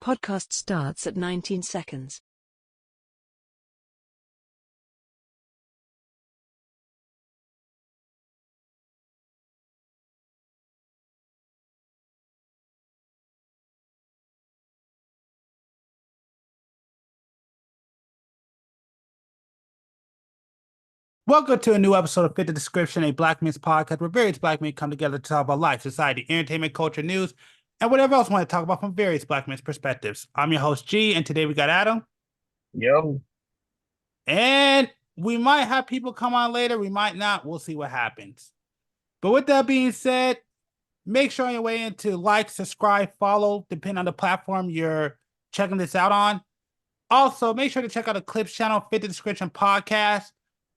Podcast starts at 19 seconds. Welcome to a new episode of Fit the Description, a Black Men's podcast where various Black men come together to talk about life, society, entertainment, culture, news, and whatever else we want to talk about from various Black men's perspectives. I'm your host, G, and today we got Adam. Yo. And we might have people come on later. We might not. We'll see what happens. But with that being said, make sure on your way in to like, subscribe, follow, depending on the platform you're checking this out on. Also, make sure to check out the Clips channel, Fit the Description podcast,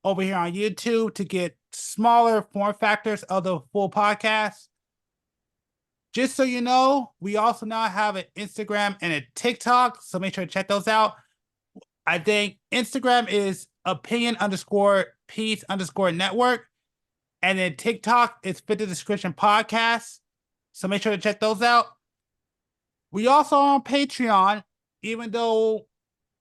over here on YouTube to get smaller form factors of the full podcast. Just so you know, we also now have an Instagram and a TikTok, so make sure to check those out. I think Instagram is opinion_piece_network, and then TikTok is Fit the Description podcast, so make sure to check those out. We also are on Patreon, even though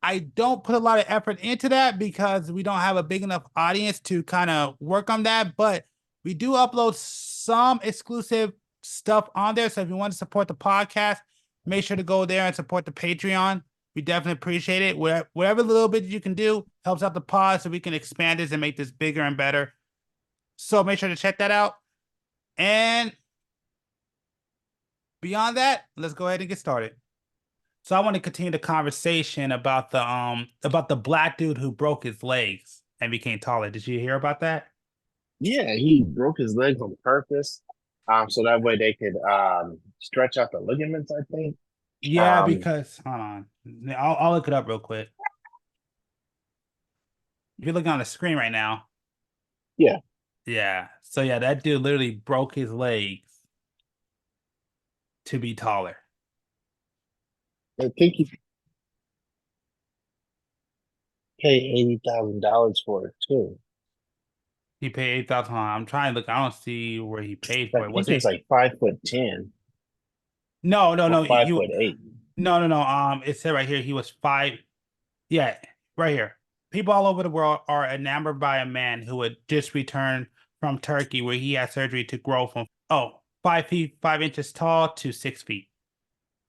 I don't put a lot of effort into that because we don't have a big enough audience to kind of work on that, but we do upload some exclusive stuff on there. So if you want to support the podcast, make sure to go there and support the Patreon. We definitely appreciate it. Whatever little bit you can do helps out the pod so we can expand this and make this bigger and better. So make sure to check that out. And beyond that, let's go ahead and get started. So I want to continue the conversation about the black dude who broke his legs and became taller. Did you hear about that? Yeah, he broke his legs on purpose. So that way they could stretch out the ligaments, I think. Yeah, because hold on. I'll look it up real quick. If you're looking on the screen right now. Yeah. Yeah. So yeah, that dude literally broke his legs to be taller. I think he paid $80,000 for it too. He paid $8,000. I'm trying to look. I don't see where he paid for I it. think it's like 5'10". No. Or 5'8". No. It said right here he was 5. Yeah, right here. People all over the world are enamored by a man who had just returned from Turkey, where he had surgery to grow from 5 feet 5 inches tall to 6 feet.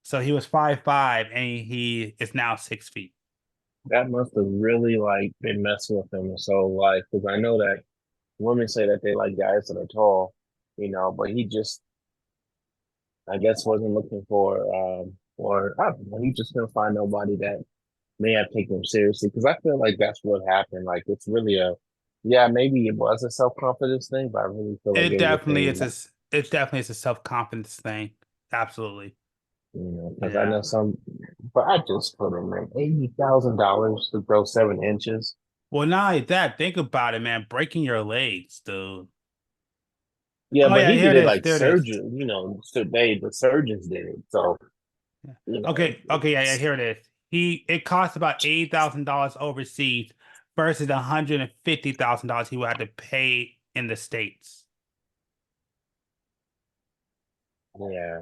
So he was 5'5", and he is now 6 feet. That must have really been messing with him. So because I know that women say that they like guys that are tall, but he just, I guess, wasn't looking for I don't know, he just couldn't find nobody that may have taken him seriously. Because I feel like that's what happened. Like it's really maybe it was a self-confidence thing, but I really feel like It it was a definitely thing. it's definitely a self-confidence thing. Absolutely. Because I know but I just put him in $80,000 to grow 7 inches. Well, not only that, think about it, man. Breaking your legs, dude. Yeah, Oh but yeah, he here did it it is. like There it is. surgery, so the surgeons did it. So, Okay, yeah, here it is. It costs about $80,000 overseas versus $150,000 he would have to pay in the States. yeah,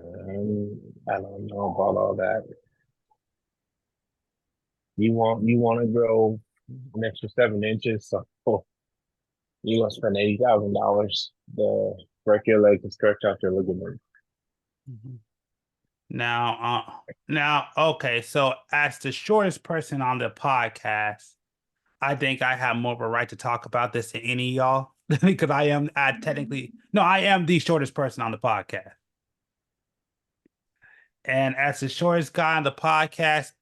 I don't know about all that. You want to grow an extra 7 inches, so you gonna spend $80,000 to break your leg and stretch out your ligament. Mhm. Now, okay, so as the shortest person on the podcast, I think I have more of a right to talk about this than any of y'all because I am the shortest person on the podcast. And as the shortest guy on the podcast,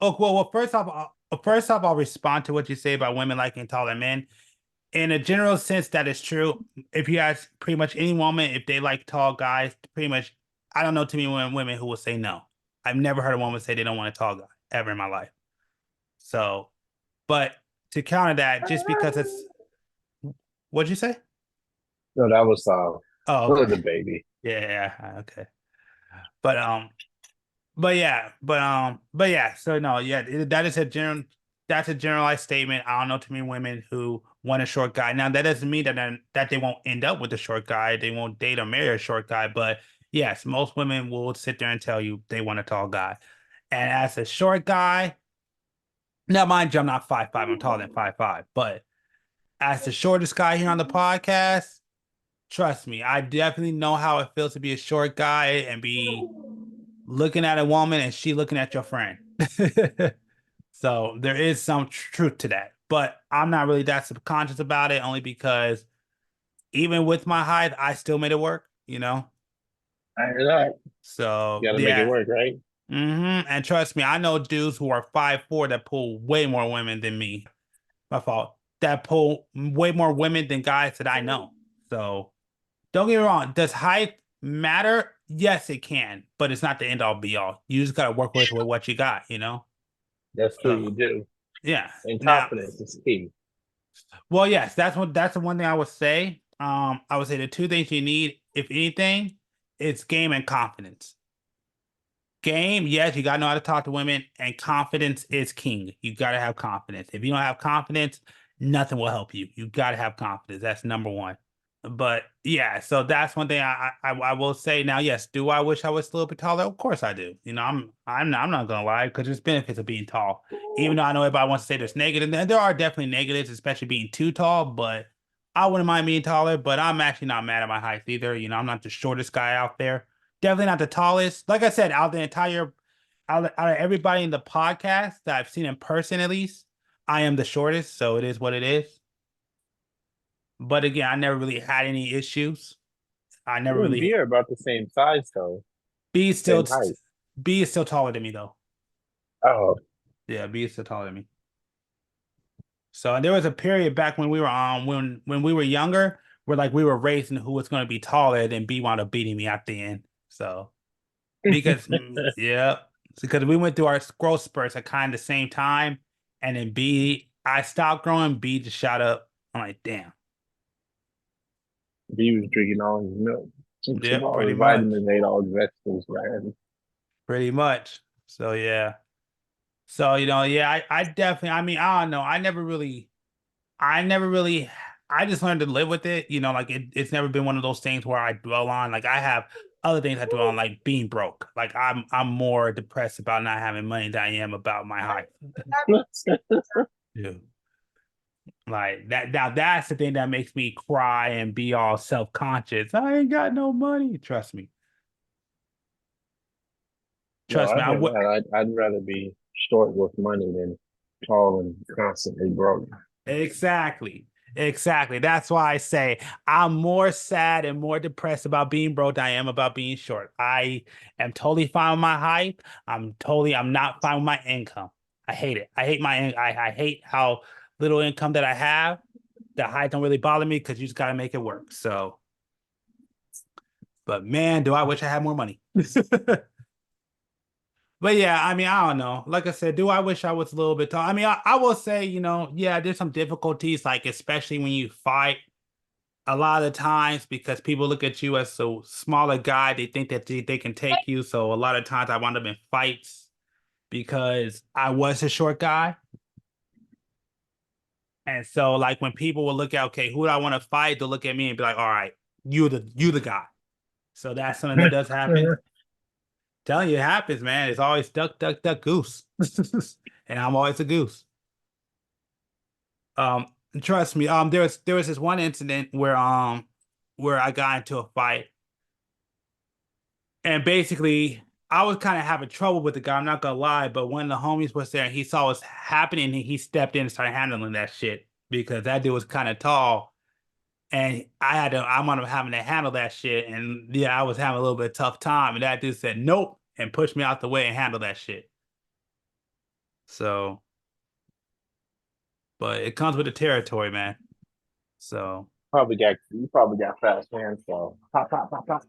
first off, I'll respond to what you say about women liking taller men. In a general sense, that is true. If you ask pretty much any woman if they like tall guys, pretty much, I don't know too many women who will say no. I've never heard a woman say they don't want a tall guy ever in my life. So, but to counter that, just because what'd you say? No, that was Okay. the baby. Yeah, okay. But yeah. So no, yeah, that's a generalized statement. I don't know too many women who want a short guy. Now that doesn't mean that they won't end up with a short guy. They won't date or marry a short guy. But yes, most women will sit there and tell you they want a tall guy. And as a short guy, now mind you, I'm not 5'5", I'm taller than 5'5", but as the shortest guy here on the podcast, trust me, I definitely know how it feels to be a short guy and be looking at a woman and she looking at your friend. So there is some truth to that, but I'm not really that subconscious about it, only because even with my height, I still made it work, you know? I hear that. So You got to make it yeah. work, right? And trust me, I know dudes who are 5'4" that pull way more women than me. My fault. That pull way more women than guys that I know. So don't get me wrong. Does height matter? Yes, it can, but it's not the end all be all. You just gotta work with what you got, you know? That's true. So You do. yeah. And Now, confidence is key. well, yes, that's the one thing I would say. I would say the two things you need, if anything, it's game and confidence. Game, yes, you gotta know how to talk to women, and confidence is king. You gotta have confidence. If you don't have confidence, nothing will help you. You gotta have confidence. That's number one. But yeah, so that's one thing I will say. Now, yes, do I wish I was a little bit taller? Of course I do. You know, I'm not gonna lie, because there's benefits of being tall. Even though I know everybody wants to say there's negatives, and there are definitely negatives, especially being too tall. But I wouldn't mind being taller. But I'm actually not mad at my height either. You know, I'm not the shortest guy out there. Definitely not the tallest. Like I said, out of everybody in the podcast that I've seen in person, at least, I am the shortest. So it is what it is. But again, I never really had any issues. I never You and really B are about the same size, though. B is still Same height. B is still taller than me though. Oh, Yeah, B is still taller than me. So and there was a period back when we were when we were younger where like we were racing who was going to be taller, then B wound up beating me at the end. So because yeah, because we went through our growth spurts at kind of the same time, and then B I stopped growing, B just shot up. I'm like, damn. B was drinking all his milk, took Yep, all pretty his much. vitamins, ate all his vegetables, man. Pretty much. So yeah. So, yeah, I definitely, I mean, I don't know. I never really, I just learned to live with it. You know, like it's never been one of those things where I dwell on. Like I have other things I dwell on, like being broke. Like I'm more depressed about not having money than I am about my height. Yeah. Like that, now that's the thing that makes me cry and be all self-conscious. I ain't got no money. Trust me. No, Trust me. I hear that. I'd rather be short with money than tall and constantly broke. Exactly. Exactly. That's why I say I'm more sad and more depressed about being broke than I am about being short. I am totally fine with my height. I'm not fine with my income. I hate it. I hate I hate how little income that I have. The height don't really bother me because you just gotta make it work. So, but man, do I wish I had more money. But yeah, I mean, I don't know. Like I said, do I wish I was a little bit tall? I mean, I will say, yeah, there's some difficulties, like especially when you fight a lot of times because people look at you as a smaller guy. They think that they can take you. So a lot of times I wound up in fights because I was a short guy. And so like when people will look at, okay, who do I want to fight? They'll look at me and be like, all right, you the guy. So that's something that does happen. Telling you it happens, man. It's always duck, duck, duck, goose. And I'm always a goose. Um, Trust me. There was this one incident where I got into a fight, and basically I was kind of having trouble with the guy. I'm not gonna lie, but one of the homies was there, and he saw what's happening, and he stepped in and started handling that shit because that dude was kind of tall, and I'm on having to handle that shit, and yeah, I was having a little bit of tough time, and that dude said nope and pushed me out the way and handled that shit. So, but it comes with the territory, man. So. You probably got fast hands, so pop, pop, pop, pop.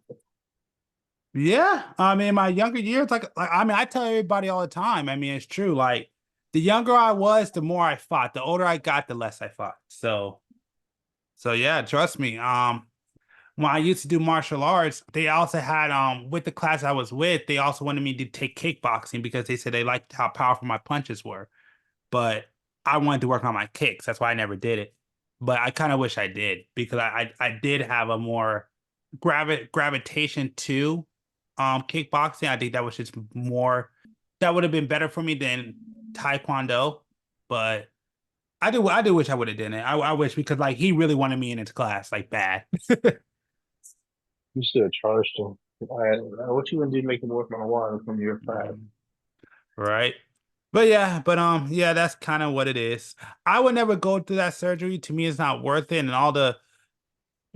Yeah, I mean, my younger years, like I mean, I tell everybody all the time. I mean, it's true. Like, the younger I was, the more I fought. The older I got, the less I fought. So yeah, trust me. When I used to do martial arts, they also had with the class I was with, they also wanted me to take kickboxing because they said they liked how powerful my punches were. But I wanted to work on my kicks. That's why I never did it. But I kind of wish I did because I did have a more gravitation to kickboxing. I think that was just more that would have been better for me than Taekwondo, but I do wish I would have done it. I wish because like he really wanted me in his class like bad. You should have charged him. What you gonna do to make it worth my while from your side? Right. But yeah, that's kind of what it is. I would never go through that surgery. To me, it's not worth it. And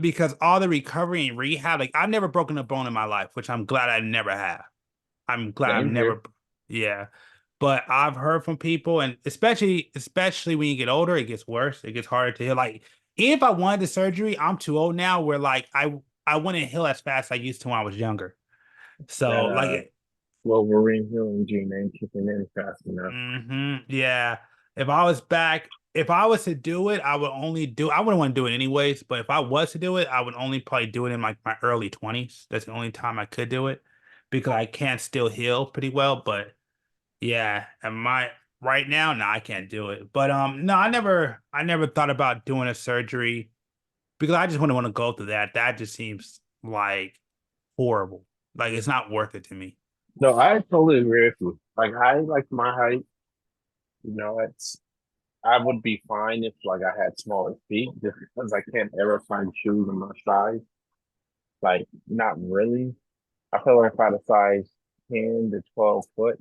because all the recovery and rehab, like I've never broken a bone in my life, which I'm glad I never have. I'm glad I've Same here. never, yeah. But I've heard from people, and especially when you get older, it gets worse. It gets harder to heal. Like if I wanted the surgery, I'm too old now. Where like I wouldn't heal as fast as I used to when I was younger. So That like Wolverine healing gene ain't kicking in fast enough. Yeah. If I was to do it, I wouldn't want to do it anyways, but if I was to do it, I would only probably do it in like my early 20s. That's the only time I could do it because I can still heal pretty well. But yeah, and my right now, no, I can't do it. But no, I never thought about doing a surgery because I just wouldn't want to go through that. That just seems like horrible. Like it's not worth it to me. No, I totally agree with you. Like I like my height. It's I would be fine if like I had smaller feet, just because I can't ever find shoes in my size. Like not really. I feel like if I had a size 10 to 12 foot,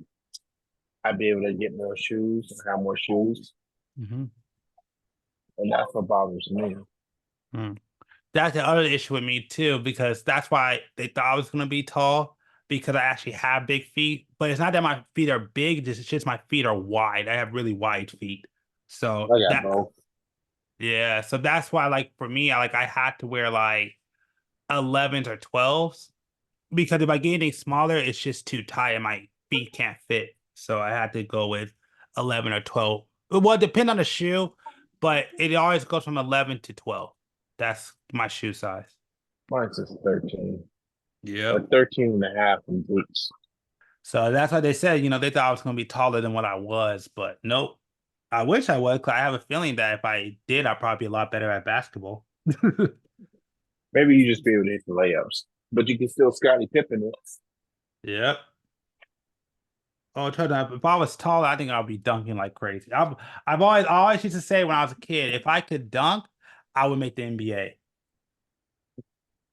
I'd be able to get more shoes and have more shoes, Hmm. and that's what bothers me. That's the other issue with me too, because that's why they thought I was gonna be tall because I actually have big feet. But it's not that my feet are big, it's just my feet are wide. I have really wide feet. So I got both. yeah, so that's why like for me, I had to wear like 11s or 12s because if I get anything smaller, it's just too tight and my feet can't fit. So I had to go with 11 or 12. Well, it depends on the shoe, but it always goes from 11 to 12. That's my shoe size. Mine's just 13 or Yep. 13 and a half in boots. So that's why they said, they thought I was going to be taller than what I was, but nope. I wish I was, 'cause I have a feeling that if I did, I'd probably be a lot better at basketball. Maybe you just be able to hit the layups, but you can still Scotty Pippen it. Yep. Oh, turn up. If I was taller, I think I'd be dunking like crazy. I always used to say when I was a kid, if I could dunk, I would make the NBA.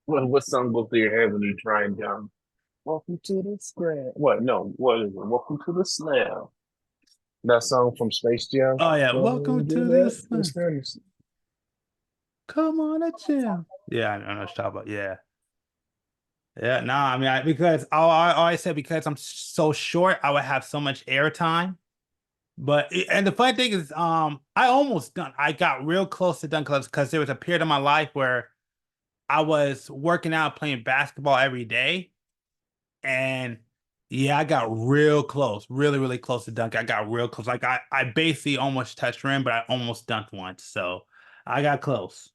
What song goes through your head when you try and jump? Welcome to the square. What? No. What is it? Welcome to the slam. That song from Space Jam. Oh yeah, welcome Welcome to to that. this. Come on, a gym. Yeah, I know what you're talking about. Yeah. Yeah, no, I mean, because I always said because I'm so short, I would have so much airtime. And the funny thing is, I almost done. I got real close to done because there was a period of my life where I was working out, playing basketball every day, and yeah, I got real close, really, really close to dunk. I got real close. Like I basically almost touched rim, but I almost dunked once. So I got close.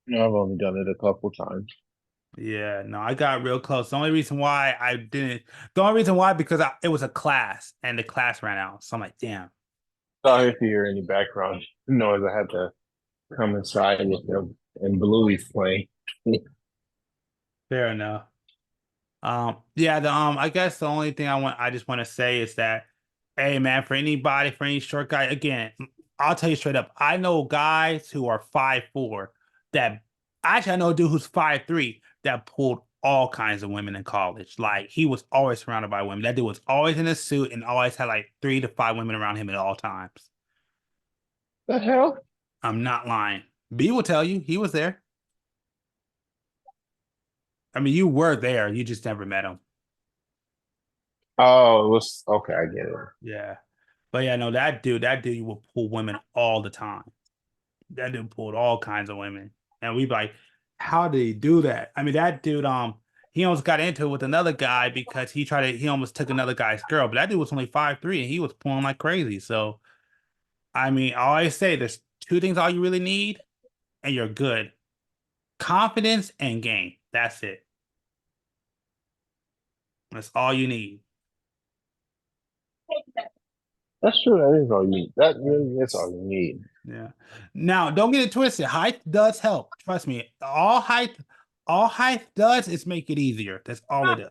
No, I've only done it a couple times. Yeah, no, I got real close. The only reason why because it was a class and the class ran out. So I'm like, damn. Sorry if you hear any background noise. I had to come inside with them and Bluey's playing. Fair enough. Yeah, I guess the only thing I just want to say is that, hey man, for any short guy, again, I'll tell you straight up, I know guys who are 5'4" that actually I know a dude who's 5'3" that pulled all kinds of women in college. Like he was always surrounded by women. That dude was always in a suit and always had like 3 to 5 women around him at all times. The hell? I'm not lying. B will tell you he was there. I mean, you were there, you just never met him. Oh, it was okay. I get it. Yeah. But yeah, no, that dude will pull women all the time. That dude pulled all kinds of women. And we be like, how did he do that? I mean, that dude, he almost got into it with another guy because he almost took another guy's girl, but that dude was only 5'3" and he was pulling like crazy. So I mean, I always say there's two things all you really need, and you're good. Confidence and game. That's it. That's all you need. That's true. That is all you need. That really is all you need. Yeah. Now, don't get it twisted. Height does help. Trust me. All height does is make it easier. That's all it does.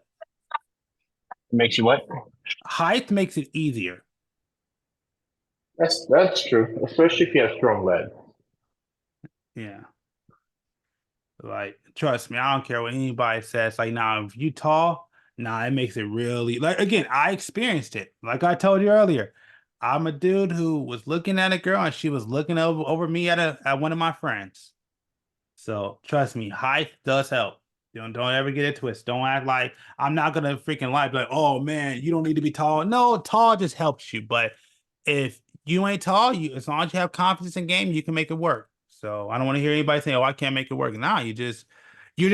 Makes you what? Height makes it easier. That's true, especially if you have strong legs. Yeah. Like, trust me, I don't care what anybody says. Like, now, if you tall, nah, it makes it really like again, I experienced it. Like I told you earlier, I'm a dude who was looking at a girl and she was looking over me at one of my friends. So trust me, height does help. Don't ever get it twisted. Don't act like I'm not gonna freaking lie, be like, oh man, you don't need to be tall. No, tall just helps you. But if you ain't tall, you as long as you have confidence in game, you can make it work. So I don't want to hear anybody say, oh, I can't make it work. Nah, you're just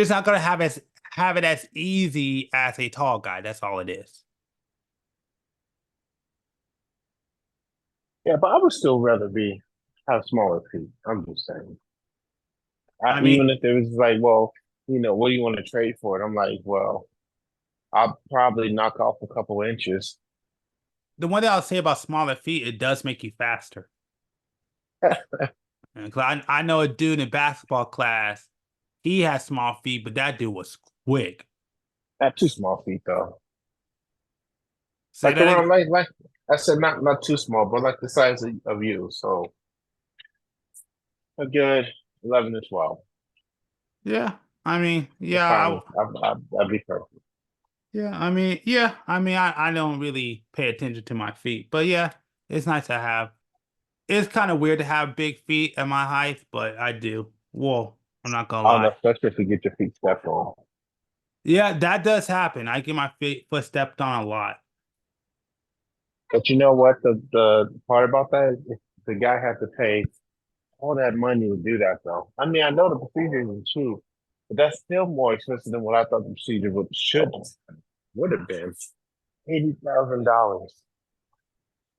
not gonna have it as easy as a tall guy. That's all it is. Yeah, but I would still rather be have smaller feet. I'm just saying. I Even mean, if it was like, well, what do you want to trade for it? I'm like, well, I'll probably knock off a couple inches. the one thing I'll say about smaller feet, it does make you faster. And 'cause I know a dude in basketball class, he has small feet, but that dude was quick. I have two small feet though. Say Like that again. around like I said, not too small, but like the size of you. So a good 11 to 12. Yeah. I mean, It's yeah, fine. I'd be perfect. I don't really pay attention to my feet, but yeah, it's nice to have. It's kind of weird to have big feet at my height, but I do. Whoa, I'm not gonna I don't know, lie. especially if you get your feet stepped on. Yeah, that does happen. I get my foot stepped on a lot. But you know what? The part about that is the guy had to pay all that money to do that, though. I mean, I know the procedure isn't cheap, but that's still more expensive than what I thought the procedure would have been. $80,000.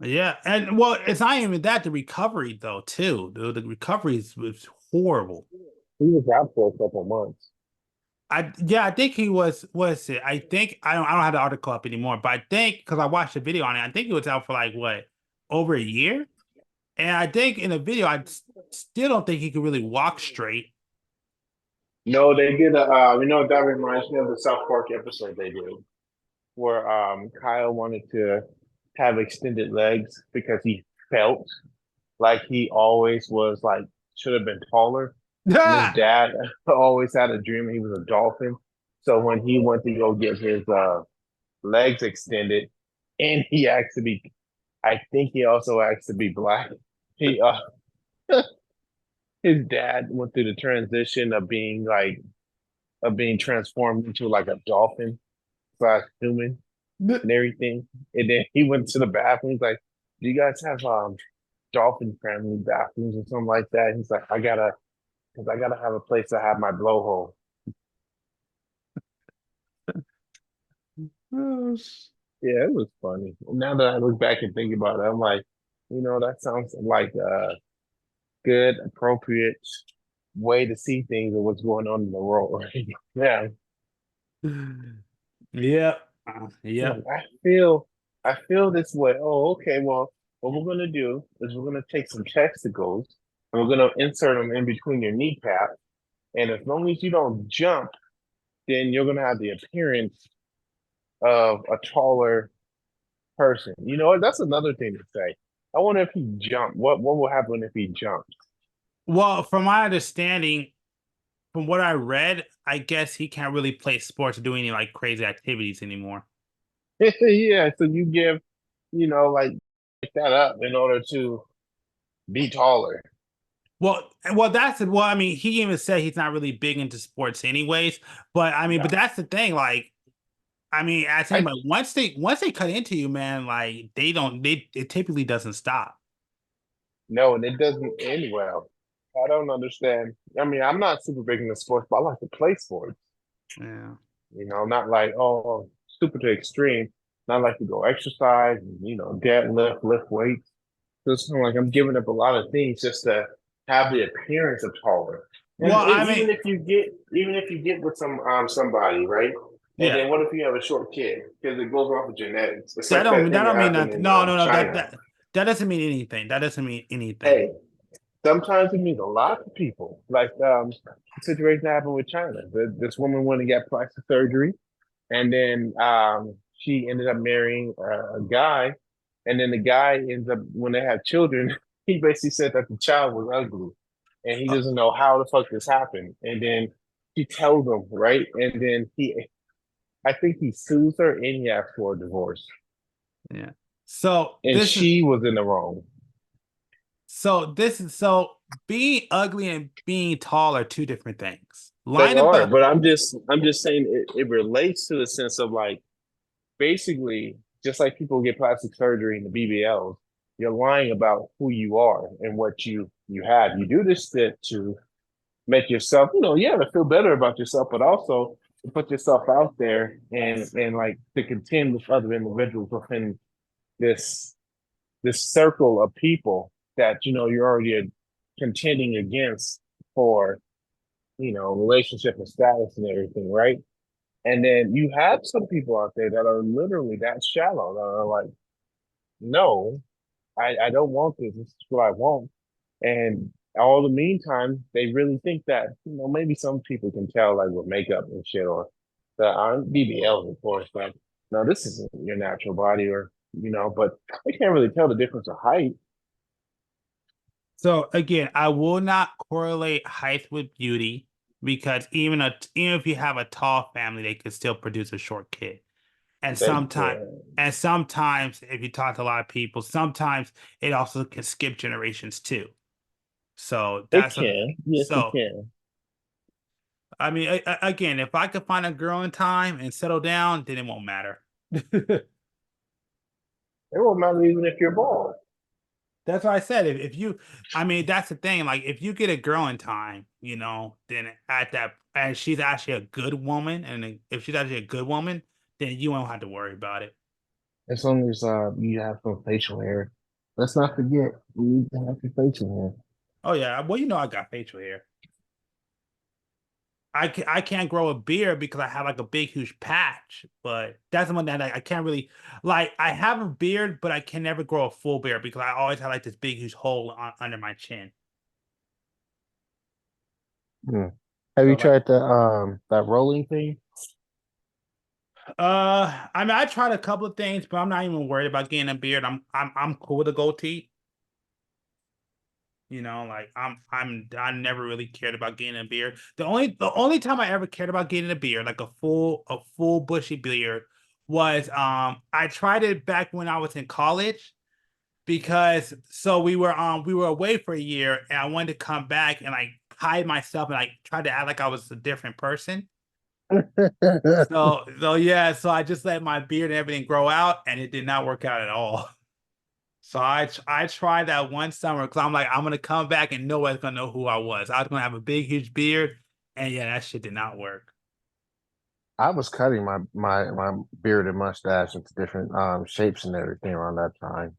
Yeah, and well, it's not even that. The recovery though, too. The recovery was horrible. He was out for a couple months. I think he was it? I think I don't have the article up anymore, but I think because I watched the video on it, I think he was out for like what, over a year? And I think in the video, still don't think he could really walk straight. No, they did that reminds me of the South Park episode they did, where Kyle wanted to have extended legs because he felt like he always was like should have been taller. And his Ah! dad always had a dream he was a dolphin. So when he went to go get his legs extended, and he asked to be, I think he also asked to be black. He his dad went through the transition of being transformed into like a dolphin slash human and everything. And then he went to the bathroom. He's like, "Do you guys have dolphin family bathrooms or something like that?" He's like, because I gotta have a place to have my blowhole." Yeah, it was funny. Now that I look back and think about it, I'm like, that sounds like a good, appropriate way to see things and what's going on in the world right now. Yeah, Yeah, yeah. I feel this way. Oh, okay. Well, what we're gonna do is we're gonna take some testicles and we're gonna insert them in between your kneecaps. And as long as you don't jump, then you're gonna have the appearance of a taller person. You know what? That's another thing to say. I wonder if he jumped. What will happen if he jumped? Well, from my understanding, from what I read, I guess he can't really play sports or do any like crazy activities anymore. Yeah, so you give, like that up in order to be taller. Well, I mean, he even said he's not really big into sports anyways. But I mean, but Yeah. that's the thing. Like, I mean, as I anybody, once they cut into you, man, like they it typically doesn't stop. No, and it doesn't end well. I don't understand. I mean, I'm not super big into sports, but I like to play sports. Yeah. Not like, oh, super to extreme. Not like to go exercise, deadlift, lift weights. So it's kind of like I'm giving up a lot of things just to have the appearance of taller. Well, I mean, Even if you get with somebody, right? And yeah. then what if you have a short kid? Because it goes off of genetics. It's That like that don't thing that that don't mean happened nothing. in No, no, no. China. That doesn't mean anything. That doesn't mean anything. Hey, sometimes it means a lot to people. Like the situation that happened with China. This woman went and got plastic surgery, and then she ended up marrying a guy, and then the guy ends up when they have children, he basically said that the child was ugly, and he doesn't know how the fuck this happened. And then she tells him, right, and then I think he sues her and he asks for a divorce, Yeah. So and this is she was in the wrong. so being ugly and being tall are two different things. They Lying are, about but I'm just saying it relates to the sense of like basically just like people get plastic surgery in the BBLs, you're lying about who you are and what you have. You do this shit to make yourself, yeah, to feel better about yourself, but also to put yourself out there and like to contend with other individuals within this this circle of people that you're already contending against for relationship and status and everything, right? And then you have some people out there that are literally that shallow that are like, no, I don't want this. This is what I want. And all the meantime, they really think that, maybe some people can tell like with makeup and shit or the BBLs, of course, but no, this isn't your natural body or, but they can't really tell the difference of height. So again, I will not correlate height with beauty because even if you have a tall family, they could still produce a short kid. And They sometimes can. and sometimes if you talk to a lot of people, sometimes it also can skip generations too. So It that's a can. Yes, it so can. I mean again, if I could find a girl in time and settle down, then it won't matter. It won't matter even if you're bald. That's what I said. If you, I mean, that's the thing. Like, if you get a girl in time, then at that, and she's actually a good woman, and if she's actually a good woman, then you won't have to worry about it. As long as you have some facial hair. Let's not forget, you need to have your facial hair. Oh yeah, well, I got facial hair. I can't grow a beard because I have like a big huge patch, but that's the one that I can't really like. I have a beard, but I can never grow a full beard because I always have like this big huge hole under my chin. Hmm. Have So you like tried the that rolling thing? I mean, I tried a couple of things, but I'm not even worried about getting a beard. I'm cool with a goatee. Like I never really cared about getting a beard. The only time I ever cared about getting a beard, like a full bushy beard, was I tried it back when I was in college because so we were away for a year and I wanted to come back and like hide myself and like try to act like I was a different person. So yeah, so I just let my beard and everything grow out, and it did not work out at all. So I tried that one summer because I'm like I'm gonna come back and nobody's gonna know who I was. I was gonna have a big huge beard, and yeah, that shit did not work. I was cutting my beard and mustache into different shapes and everything around that time.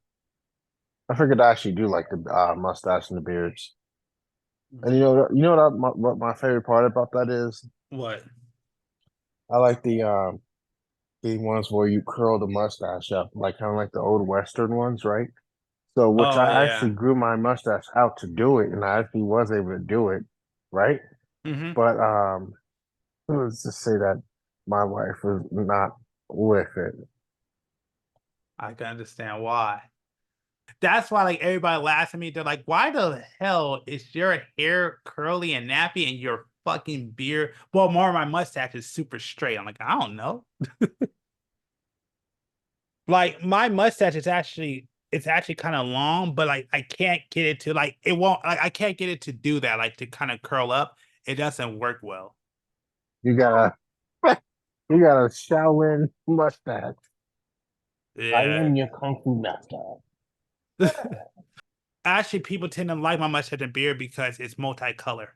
I figured I actually do like the mustache and the beards. And what my favorite part about that is? What? I like the ones where you curl the mustache up, like kind of like the old Western ones, right? So, which Oh I actually yeah. grew my mustache out to do it, and I actually was able to do it, right? Hmm. But let's just say that my wife was not with it. I can understand why. That's why like everybody laughs at me. They're like, "Why the hell is your hair curly and nappy and your fucking beard?" Well, more of my mustache is super straight. I'm like, I don't know. Like my mustache is actually it's actually kind of long, but like I can't get it to like it won't like I can't get it to do that, like to kind of curl up. It doesn't work well. You got a you got a Shaolin mustache. I Yeah. am your kung fu master. Actually, people tend to like my mustache and beard because it's multicolor.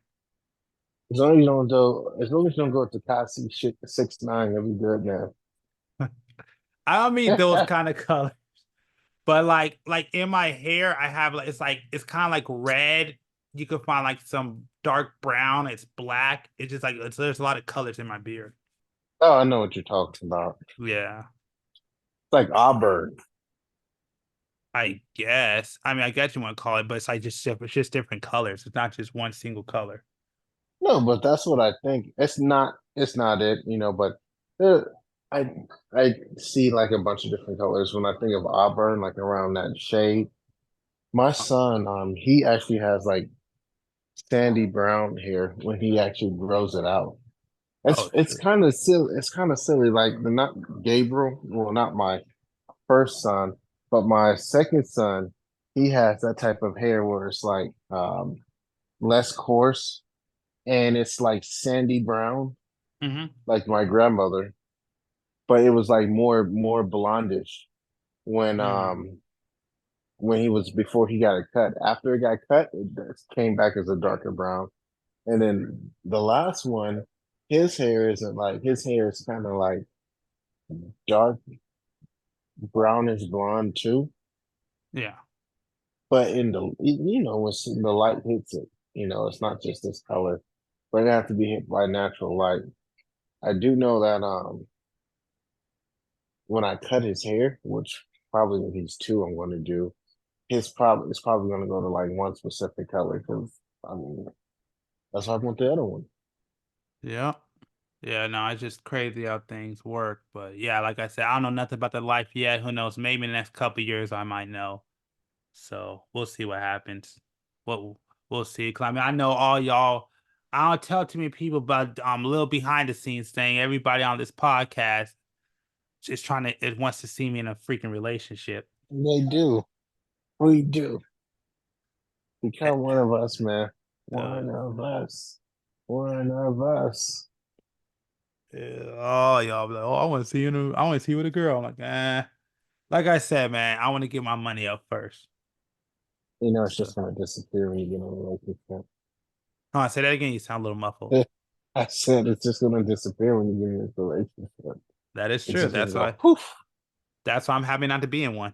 As long as you don't go to Takashi shit 6ix9ine, you'll be good, man. I don't mean those kind of colors, but like in my hair, I have like it's kind of like red. You could find like some dark brown. It's black. It's just like there's a lot of colors in my beard. Oh, I know what you're talking about. Yeah. It's like Auburn. I guess. I mean, I guess you want to call it, but it's like it's just different colors. It's not just one single color. No, but that's what I think. It's not it, but there. I I see like a bunch of different colors when I think of auburn, like around that shade. My Uh, son, he actually has like sandy brown hair when he actually grows it out. Oh, It's true. kind of silly. It's kind of silly. Like the not Gabriel, well, not my first son, but my second son, he has that type of hair where it's like less coarse and it's like sandy brown, Mm-hmm. like my grandmother, but it was like more blondish when Mm. when he was before he got it cut. After it got cut, it came back as a darker brown. And then the last one, his hair is kind of like dark brownish blonde too. Yeah. But in when the light hits it, it's not just this color, but it has to be hit by natural light. I do know that when I cut his hair, which probably when he's two, I'm going to do, it's probably going to go to like one specific color because I mean that's how I want the other one. Yeah. Yeah, no, it's just crazy how things work. But yeah, like I said, I don't know nothing about the life yet. Who knows? Maybe in the next couple of years I might know. So we'll see what happens. What we'll see. 'Cause I mean, I know all y'all. I don't tell too many people, but a little behind the scenes thing. Everybody on this podcast is trying to it wants to see me in a freaking relationship. They do. We do. Eh, Become one of us, man. Uh, One of us. One of us. oh, y'all be like, oh, I want to see you. I want to see you with a girl. I'm like, like I said, man, I want to get my money up first. It's So, just gonna disappear when you get in a relationship. oh, I say that again. You sound a little muffled. I said it's just gonna disappear when you get in a relationship. That is It's true. just gonna go poof. That's why I'm happy not to be in one.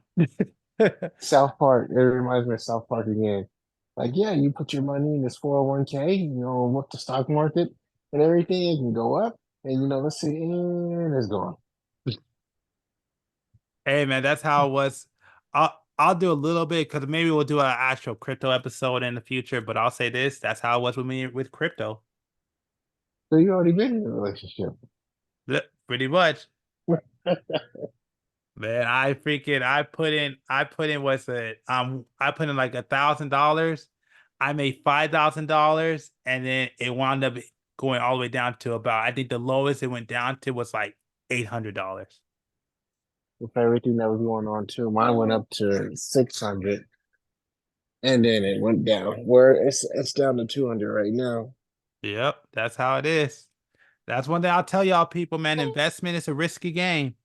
South Park. It reminds me of South Park again. Like, yeah, you put your money in this 401k, with the stock market and everything, it can go up. And let's see, and it's gone. Hey man, that's how it was. I'll do a little bit because maybe we'll do an actual crypto episode in the future. But I'll say this: that's how it was with me with crypto. So you already been in a relationship. Pretty much, man. I put in what's it? I put in like $1,000. I made $5,000, and then it wound up going all the way down to about. I think the lowest it went down to was like $800. With everything that was going on too. Mine went up to 600 and then it went down. Where it's down to 200 right now. Yep, that's how it is. That's one thing I'll tell y'all people, man. Investment is a risky game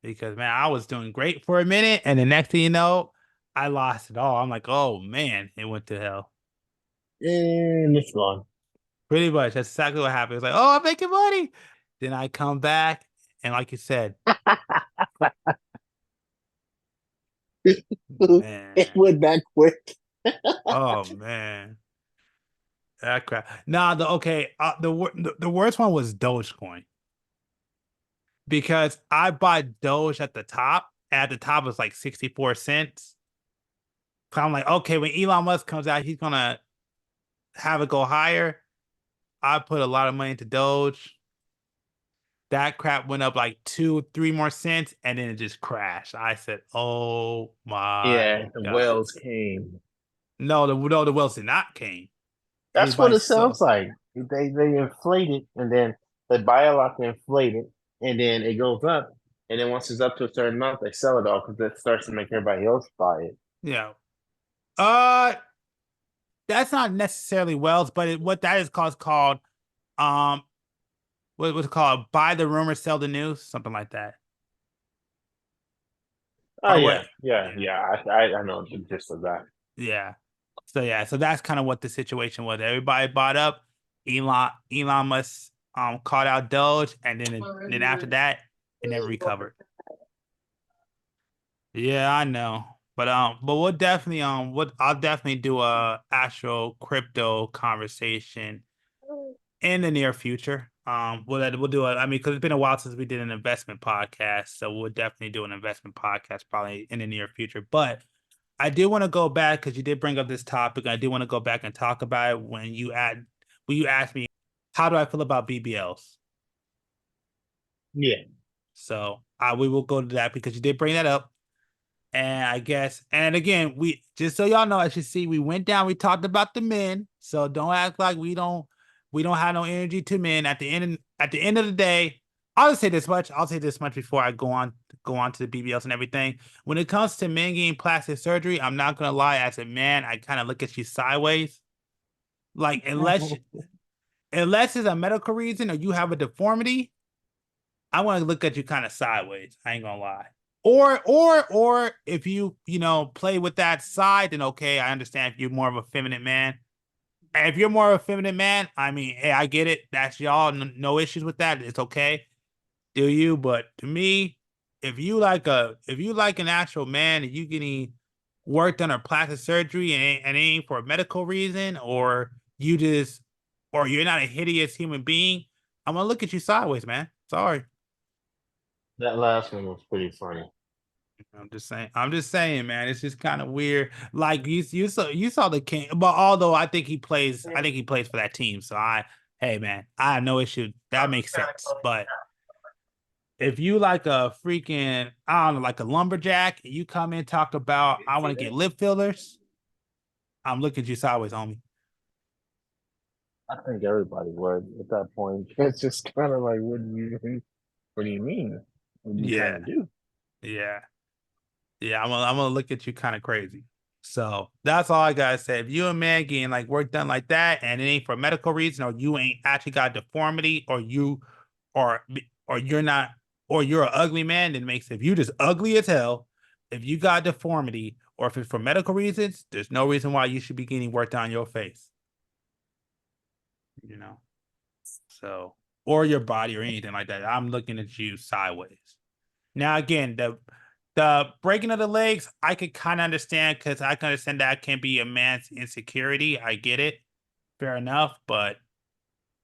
because, man, I was doing great for a minute, and the next thing you know, I lost it all. I'm like, oh man, it went to hell. And it's gone. Pretty much, that's exactly what happened. It's like, oh, I'm making money. Then I come back, and like you said, It man, went that quick. oh man, that crap. Nah, the worst one was Dogecoin because I bought Doge at the top. At the top it was like 64 cents. So I'm like, okay, when Elon Musk comes out, he's gonna have it go higher. I put a lot of money into Doge. That crap went up like 2, 3 more cents, and then it just crashed. I said, "Oh my Yeah, the god!" whales came. No, the Wells did not came. That's what Everybody it sounds saw. like. They inflate it and then they buy a lot to inflate it and then it goes up. And then once it's up to a certain amount, they sell it all because it starts to make everybody else buy it. Yeah. Uh, that's not necessarily Wells, but what that is called um, what's it called? Buy the rumor, sell the news, something like that. Oh Or what? yeah, yeah, Yeah. yeah. I know the gist of that. Yeah. So that's kind of what the situation was. Everybody bought up. Elon Musk caught out Doge, and then after that, it never recovered. Yeah, I know. But we'll definitely what I'll definitely do a actual crypto conversation in the near future. We'll do it. I mean, because it's been a while since we did an investment podcast, so we'll definitely do an investment podcast probably in the near future. But I do want to go back because you did bring up this topic. I do want to go back and talk about it when you asked me, how do I feel about BBLs? Yeah. So we will go to that because you did bring that up. And I guess, and again, we just so y'all know, as you see, we went down, we talked about the men. So don't act like we don't have no energy to men. At the end of the day, I'll just say this much. I'll say this much before I go on to the BBLs and everything. When it comes to men getting plastic surgery, I'm not gonna lie, as a man, I kind of look at you sideways. Like unless it's a medical reason or you have a deformity, I want to look at you kind of sideways. I ain't gonna lie. Or if you play with that side, then okay, I understand if you're more of a feminine man. And if you're more of a feminine man, I mean, hey, I get it. That's y'all. No issues with that. It's okay. Do you? But to me, if you like an actual man and you getting work done or plastic surgery and it ain't for a medical reason, or you just or you're not a hideous human being, I'm gonna look at you sideways, man. Sorry. That last one was pretty funny. I'm just saying. I'm just saying, man. It's just kind of weird. Like you saw the king, but although I think he plays for that team. So hey, man, I have no issue. That makes sense. But if you like a freaking, I don't know, like a lumberjack, and you come in talk about I want to get lip fillers, I'm looking at you sideways, homie. I think everybody would at that point. It's just kind of like, what do you mean? What are you trying Yeah, to do? yeah, yeah. I'm gonna look at you kind of crazy. So that's all I gotta say. If you a man getting like work done like that, and it ain't for medical reason, or you ain't actually got a deformity, or or you're not, or you're an ugly man, then makes if you just ugly as hell, if you got deformity, or if it's for medical reasons, there's no reason why you should be getting work done on your face. You know, so or your body or anything like that. I'm looking at you sideways. Now again, the breaking of the legs, I could kind of understand because I can understand that can be a man's insecurity. I get it. Fair enough. But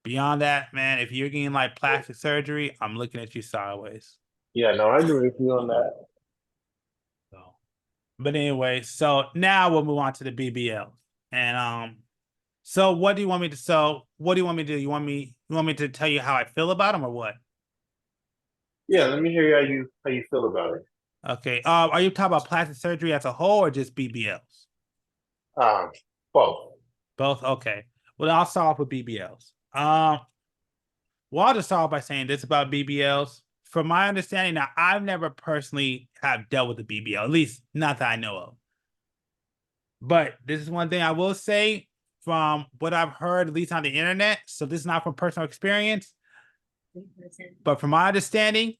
beyond that, man, if you're getting like plastic surgery, I'm looking at you sideways. Yeah, no, I agree with you on that. So, but anyway, so now we'll move on to the BBL. And so what do you want me to do? You want me to tell you how I feel about them or what? Yeah, let me hear how you feel about it. Okay. Are you talking about plastic surgery as a whole or just BBLs? Um, Both. Both? Okay. Well, I'll start off with BBLs. Well, I'll just start off by saying this about BBLs. From my understanding, now I've never personally have dealt with a BBL, at least not that I know of. But this is one thing I will say from what I've heard, at least on the internet. So this is not from personal experience, but from my understanding,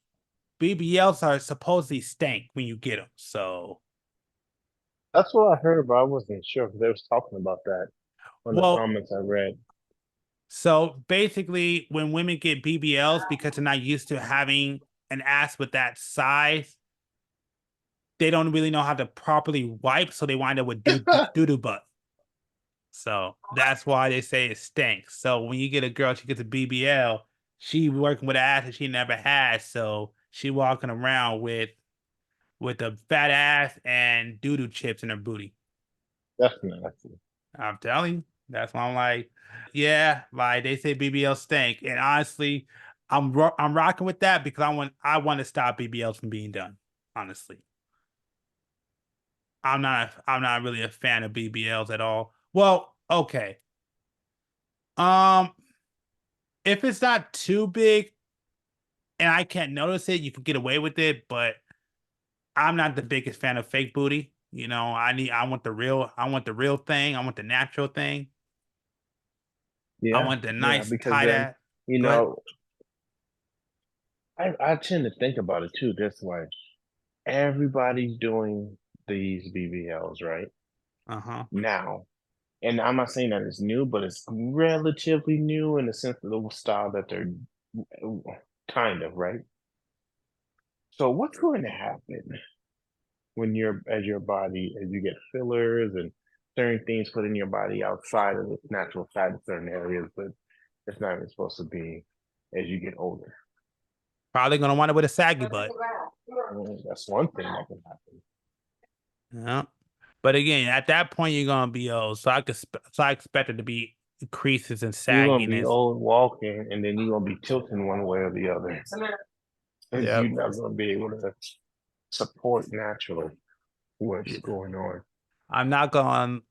BBLs are supposedly stank when you get them. So, That's what I heard, but I wasn't sure because they was talking about that on the well, comments I read. so basically, when women get BBLs because they're not used to having an ass with that size, they don't really know how to properly wipe, so they wind up with doo-doo butt. So that's why they say it stinks. So when you get a girl, she gets a BBL, she working with an ass that she never had, so she walking around with a fat ass and doo-doo chips in her booty. That's nasty. I'm telling you, that's why I'm like, yeah, like they say BBL stink, and honestly, I'm rocking with that because I want to stop BBLs from being done. Honestly, I'm not really a fan of BBLs at all. Well, okay, um, if it's not too big and I can't notice it, you can get away with it. But I'm not the biggest fan of fake booty. I want the real thing. I want the natural thing. I Yeah, want the yeah, nice because tight then, ass. you Go ahead. know, I tend to think about it too this way. Everybody's doing these BBLs right Uh-huh. now. And I'm not saying that it's new, but it's relatively new in the sense of the style that they're kind of, right? So what's going to happen when as your body, as you get fillers and certain things put in your body outside of its natural fat in certain areas, but it's not even supposed to be as you get older? Probably gonna want it with a saggy butt. That's one thing that can happen. Yeah. But again, at that point, you're gonna be old. So I expect it to be creases and You're gonna be sagginess. old walking, and then you're gonna be tilting one way or the other. and Yeah. you're not gonna be able to support naturally what's going on. I'm not gonna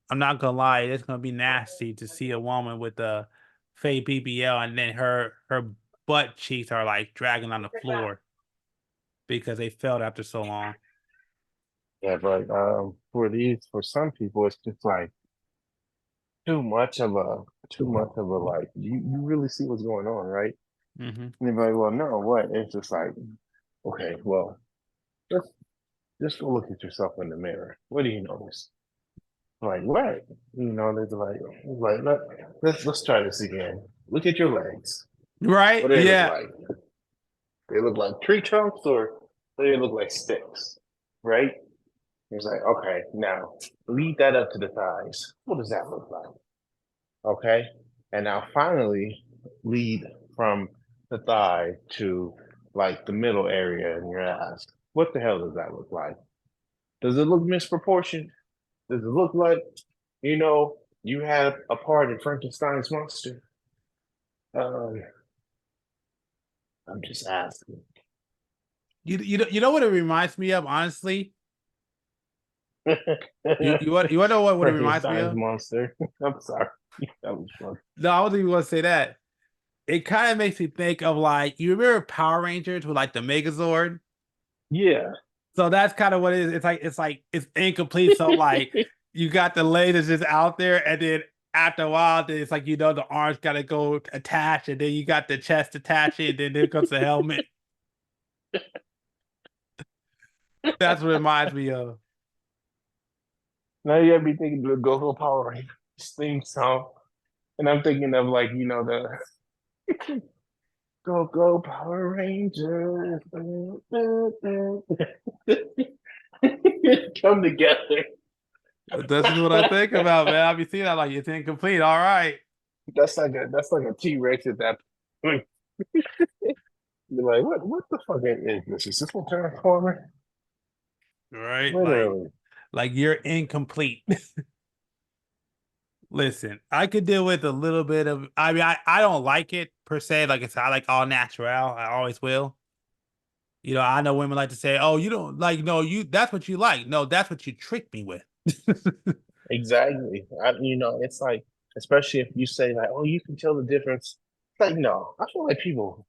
lie, it's gonna be nasty to see a woman with a fake BBL and then her butt cheeks are like dragging on the floor because they failed after so long. Yeah, but for some people, it's just like too much of a like you really see what's going on, right? Mm-hmm. And they're like, well, no, what? It's just like, okay, well, just just go look at yourself in the mirror. What do you notice? Like, what? They're like, let's try this again. Look at your legs. Right? What do they look Yeah. like? They look like tree trunks or do they look like sticks? Right? It's like, okay, now lead that up to the thighs. What does that look like? Okay. And now finally lead from the thigh to like the middle area in your ass. What the hell does that look like? Does it look misproportioned? Does it look like, you had a part in Frankenstein's monster? Um, I'm just asking. You know what it reminds me of, honestly? You wanna know what it reminds me Frankenstein's of? monster. I'm sorry. That was fun. No, I wasn't even gonna say that. It kind of makes me think of like you remember Power Rangers with like the Megazord? Yeah. So that's kind of what it is. It's like it's incomplete. So like you got the leg just out there, and then after a while, then it's like the arms gotta go attached, and then you got the chest attached, and then there comes the helmet. That's what it reminds me of. Now you gotta be thinking of the Go Power Rangers theme song. And I'm thinking of like, the Go Power Rangers. Come together. This is what I think about, man. I be seeing that like it's incomplete. All right, That's like a T-Rex at that point. You're like, what the fuck is this? Is this a transformer? right, Literally. like you're incomplete. Listen, I could deal with a little bit of. I mean, I don't like it per se. Like I like all natural. I always will. I know women like to say, "Oh, you don't like no, you that's what you like." No, that's what you tricked me with. Exactly. It's like, especially if you say like, oh, you can tell the difference. It's like, no, I feel like people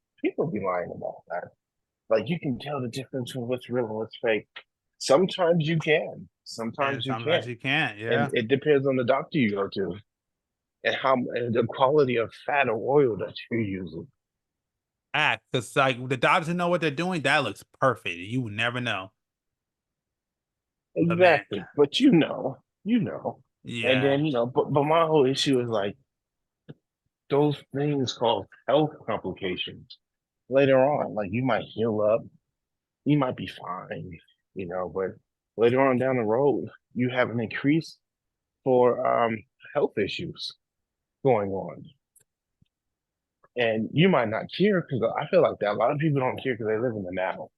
be lying about that. Like you can tell the difference between what's real and what's fake. Sometimes you can. And Sometimes you sometimes can't. you can't. And Yeah. it depends on the doctor you go to and the quality of fat or oil that you're using. Act because like the doctors know what they're doing. That looks perfect. You would never know. But man, Exactly. But you know. And yeah, then, but my whole issue is like those things called health complications later on. Like you might heal up, you might be fine, but later on down the road, you have an increase for health issues going on. And you might not care because I feel like that. A lot of people don't care because they live in the now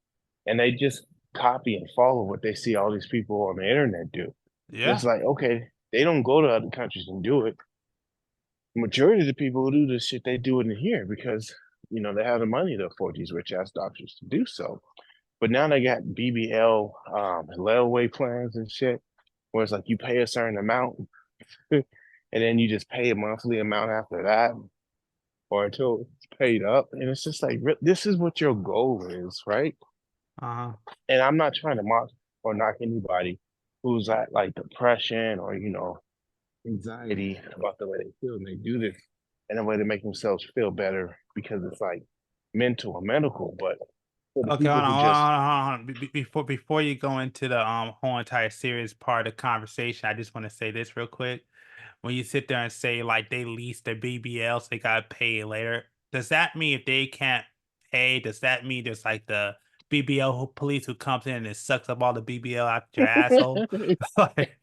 and they just copy and follow what they see all these people on the internet do. yeah. It's like, okay, they don't go to other countries and do it. Majority of the people who do this shit, they do it in here because, they have the money to afford these rich ass doctors to do so. But now they got BBL, layaway plans and shit, where it's like you pay a certain amount and then you just pay a monthly amount after that or until it's paid up. And it's just like, this is what your goal is, right? Uh-huh. And I'm not trying to mock or knock anybody who's at like depression or, anxiety about the way they feel. And they do this in a way to make themselves feel better because it's like mental or medical. But for the Okay, people who just, hold on. Before you go into the whole entire serious part of the conversation, I just want to say this real quick. When you sit there and say like they leased their BBL, so they gotta pay later, does that mean if they can't pay, does that mean there's like the BBL police who comes in and sucks up all the BBL out your asshole? Like,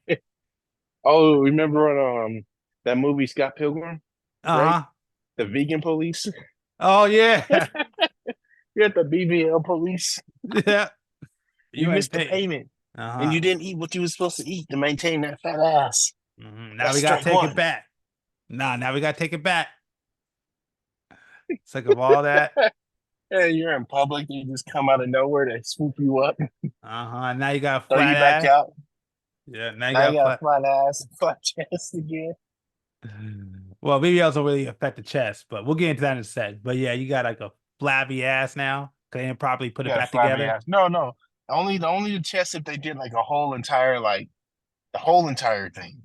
oh, remember on that movie Scott Pilgrim, right? uh-huh. The vegan police. Oh yeah. You're at the BBL police. Yeah. You You ain't missed the pay. payment and Uh-huh. you didn't eat what you were supposed to eat to maintain that fat ass. Now That's we gotta strike take it one. back. Now we gotta take it back. It's like of all that. Hey, you're in public, they just come out of nowhere, they swoop you up, Now you got a throw you flat back ass. out. Yeah, now you Now got you a got a flat. flat ass, flat chest again. Well, BBLs don't really affect the chest, but we'll get into that in a sec. But yeah, you got like a flabby ass now. They didn't properly put You it got a back flabby together. ass. No, no. Only the chest if they did like a whole entire like the whole entire thing.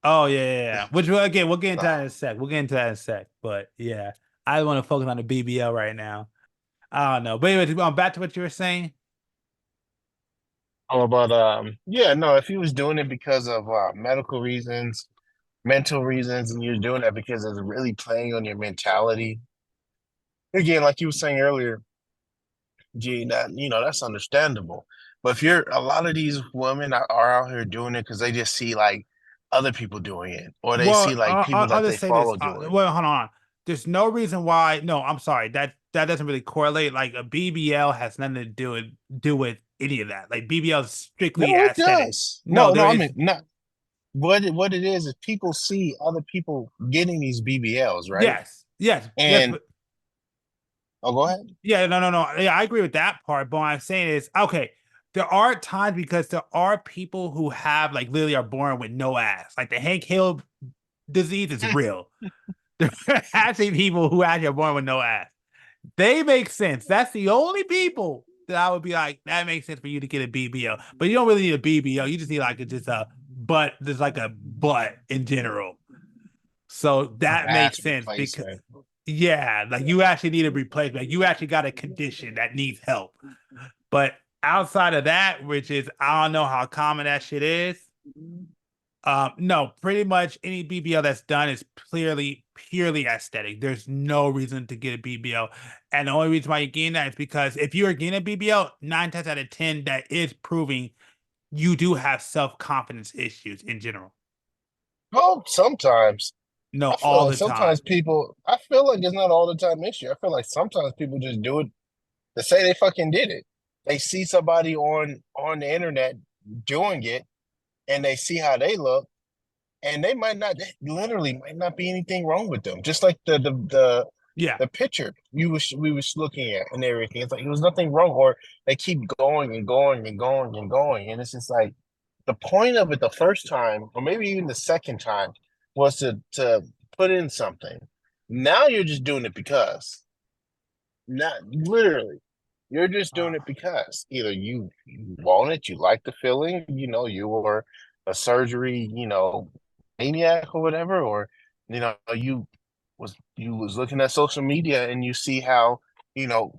Oh yeah. Which again, we'll get into that in No. a sec. We'll get into that in a sec. But yeah, I want to focus on the BBL right now. I don't know. But anyway, back to what you were saying. Oh, but yeah, no, if he was doing it because of medical reasons, mental reasons, and you're doing that because it's really playing on your mentality. Again, like you were saying earlier, gee, that that's understandable. But if you're a lot of these women are out here doing it because they just see like other people doing it, or they see Well, like people I'll that they just say this. follow doing it. Well, hold on. There's no reason why. No, I'm sorry. That doesn't really correlate. Like a BBL has nothing to do with any of that. Like BBL is strictly No, it aesthetic. does. No, No, there no, I mean is. not what it is people see other people getting these BBLs, right? Yes, yes, yes. And But oh, go ahead. yeah, no, no, no. Yeah, I agree with that part. But what I'm saying is, okay, there are times because there are people who have like literally are born with no ass. Like the Hank Hill disease is real. There are actually people who actually are born with no ass. They make sense. That's the only people that I would be like, that makes sense for you to get a BBL. But you don't really need a BBL. You just need like just a butt, just like a butt in general. So Like that makes ass sense because replacement. yeah, like you actually need a replacement. You actually got a condition that needs help. But outside of that, which is I don't know how common that shit is. No, pretty much any BBL that's done is clearly purely aesthetic. There's no reason to get a BBL. And the only reason why you're getting that is because if you are getting a BBL, 9 times out of 10, that is proving you do have self-confidence issues in general. Well, sometimes No, I feel all like the time. sometimes people. I feel like it's not all the time issue. I feel like sometimes people just do it to say they fucking did it. They see somebody on the internet doing it, and they see how they look, and they might not literally might not be anything wrong with them. Just like Yeah. the picture we was looking at and everything. It's like there was nothing wrong, or they keep going and going and going and going, and it's just like the point of it the first time, or maybe even the second time, was to put in something. Now you're just doing it because, not literally. You're just doing it because either you want it, you like the feeling, you were a surgery, maniac or whatever, or you was looking at social media and you see how,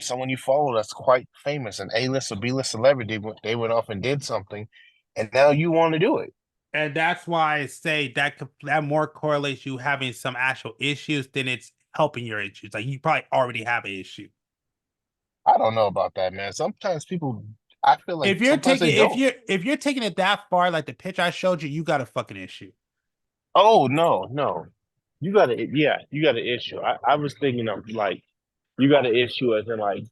someone you follow that's quite famous, an A-list or B-list celebrity, they went off and did something, and now you want to do it. And that's why I say that more correlates you having some actual issues than it's helping your issues. Like you probably already have an issue. I don't know about that, man. Sometimes people, I feel like If you're sometimes taking they don't. if you're taking it that far, like the pitch I showed you, you got a fucking issue. Oh, no, no. You got an issue. I was thinking of like you got an issue as in like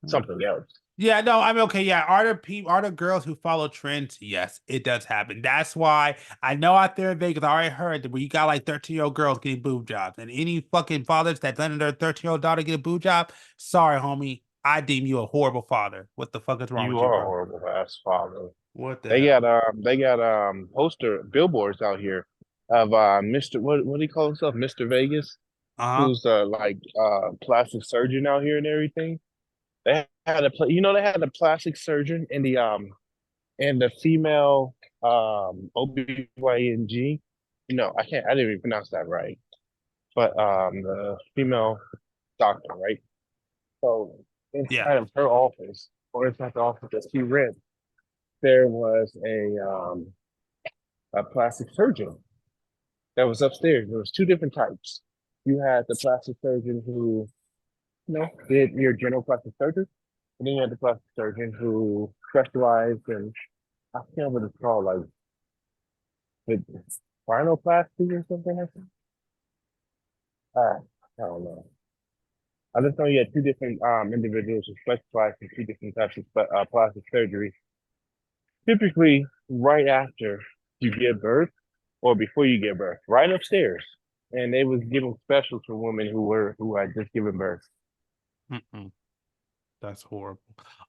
something else. Yeah, no, I mean, okay, yeah. Are there girls who follow trends? Yes, it does happen. That's why I know out there in Vegas, I already heard that where you got like 13-year-old girls getting boob jobs, and any fucking fathers that letting their 13-year-old daughter get a boob job, sorry, homie, I deem you a horrible father. What the fuck is wrong You with you, are a bro? horrible ass father. What the They hell? got poster billboards out here of Mr. What do you call himself? Mr. Vegas, Uh-huh. who's like plastic surgeon out here and everything. They had they had a plastic surgeon in the female OBYNG. I didn't even pronounce that right. But the female doctor, right? So Yeah. inside of her office, or inside the office that she rent, there was a plastic surgeon that was upstairs. There was two different types. You had the plastic surgeon who, did your general plastic surgery, and then you had the plastic surgeon who specialized in, I can't remember what it's called, like with rhinoplasty or something like that. I don't know. I just know you had two different individuals who specialized in two different types of plastic surgery. Typically, right after you give birth or before you give birth, right upstairs. And they was giving specials for women who had just given birth. Mm-mm. That's horrible.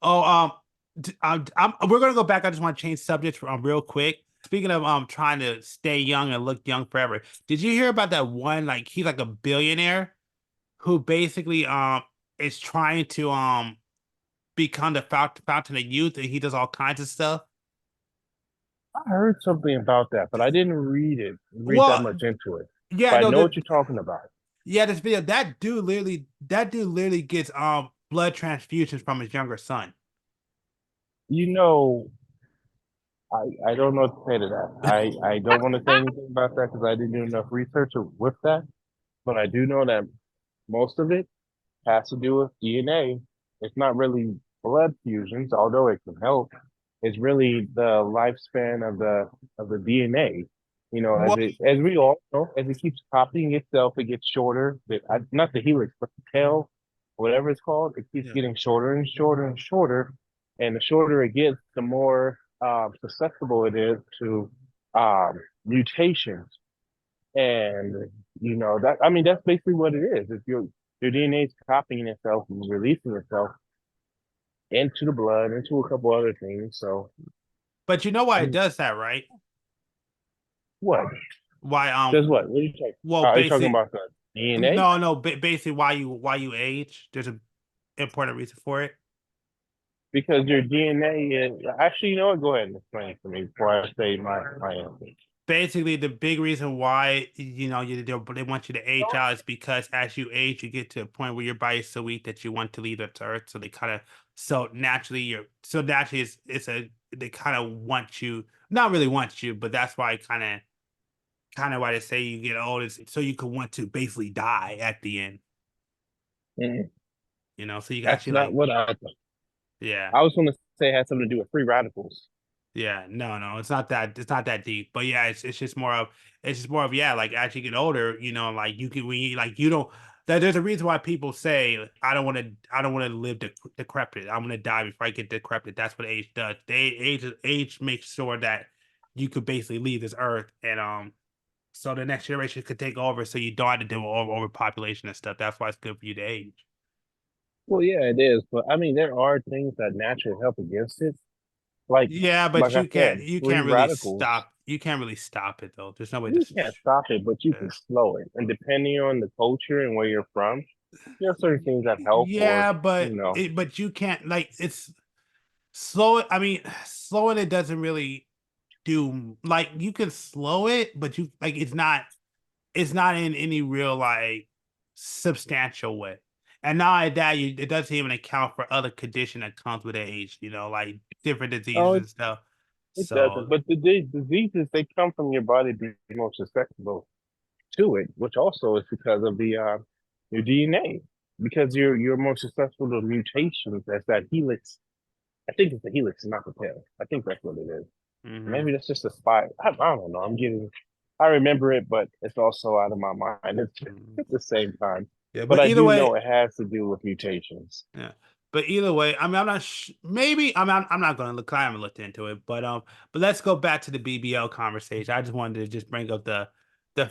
Oh, we're gonna go back. I just want to change subjects real quick. Speaking of trying to stay young and look young forever, did you hear about that one? Like he's like a billionaire who basically is trying to become the fountain of youth, and he does all kinds of stuff. I heard something about that, but I didn't read that Well, much into it. yeah, But I no, know what you're talking about. yeah, this video, that dude literally gets blood transfusions from his younger son. You know, I don't know what to say to that. I don't want to say anything about that because I didn't do enough research with that. But I do know that most of it has to do with DNA. It's not really blood fusions, although it can help. It's really the lifespan of the DNA. You know, Well, as we all know, as it keeps copying itself, it gets shorter. Not the helix, but the tail, whatever it's called, it keeps yeah. getting shorter and shorter and shorter. And the shorter it gets, the more susceptible it is to mutations. And you know that I mean that's basically what it is. If your DNA is copying itself and releasing itself into the blood, into a couple other things. So But you know why I it mean, does that, right? what Why does what? What are you talking? well, Are you talking basic about the DNA? no, no, basically why you age. There's a important reason for it. Because your DNA is actually, you know what? Go ahead and explain it to me before I say my answer. Basically, the big reason why they want you to age out is because as you age, you get to a point where your body's so weak that you want to leave the earth. So they kind of so naturally it's a they kind of want you, not really want you, but that's why kind of why they say you get old is so you could want to basically die at the end. Mhm. So you That's actually not like what I thought. yeah. I was going to say it had something to do with free radicals. Yeah, no, no, it's not that deep. But yeah, it's just more of yeah, like as you get older, like you can when you like you don't that there's a reason why people say I don't want to live decrepit. I want to die before I get decrepit. That's what age does. Age makes sure that you could basically leave this earth and so the next generation could take over so you don't have to deal with overpopulation and stuff. That's why it's good for you to age. Well, yeah, it is, but I mean, there are things that naturally help against it. Like, Yeah, but like I you can't said, you free can't really radicals. stop you can't really stop it though. There's no way to You can't stop it, but you yeah. can slow it. And depending on the culture and where you're from, there are certain things that help, or Yeah, but you know, you can't like it's slow it. I mean, slowing it doesn't really do like you can slow it, but you like it's not in any real like substantial way. And not only that, it doesn't even account for other condition that comes with age, like different oh, diseases and stuff. it doesn't. So But the diseases they come from your body being more susceptible to it, which also is because of the your DNA, because you're more susceptible to mutations. That's that helix. I think it's the helix, not the tail. I think that's what it is. mhm. Maybe that's just a spot. I don't know. I remember it, but it's also out of my mind Mhm. at the same time. Yeah, But but I either do way, know it has to do with mutations. yeah. But either way, I mean, I'm not maybe I'm not gonna look. I haven't looked into it, but let's go back to the BBL conversation. I just wanted to just bring up the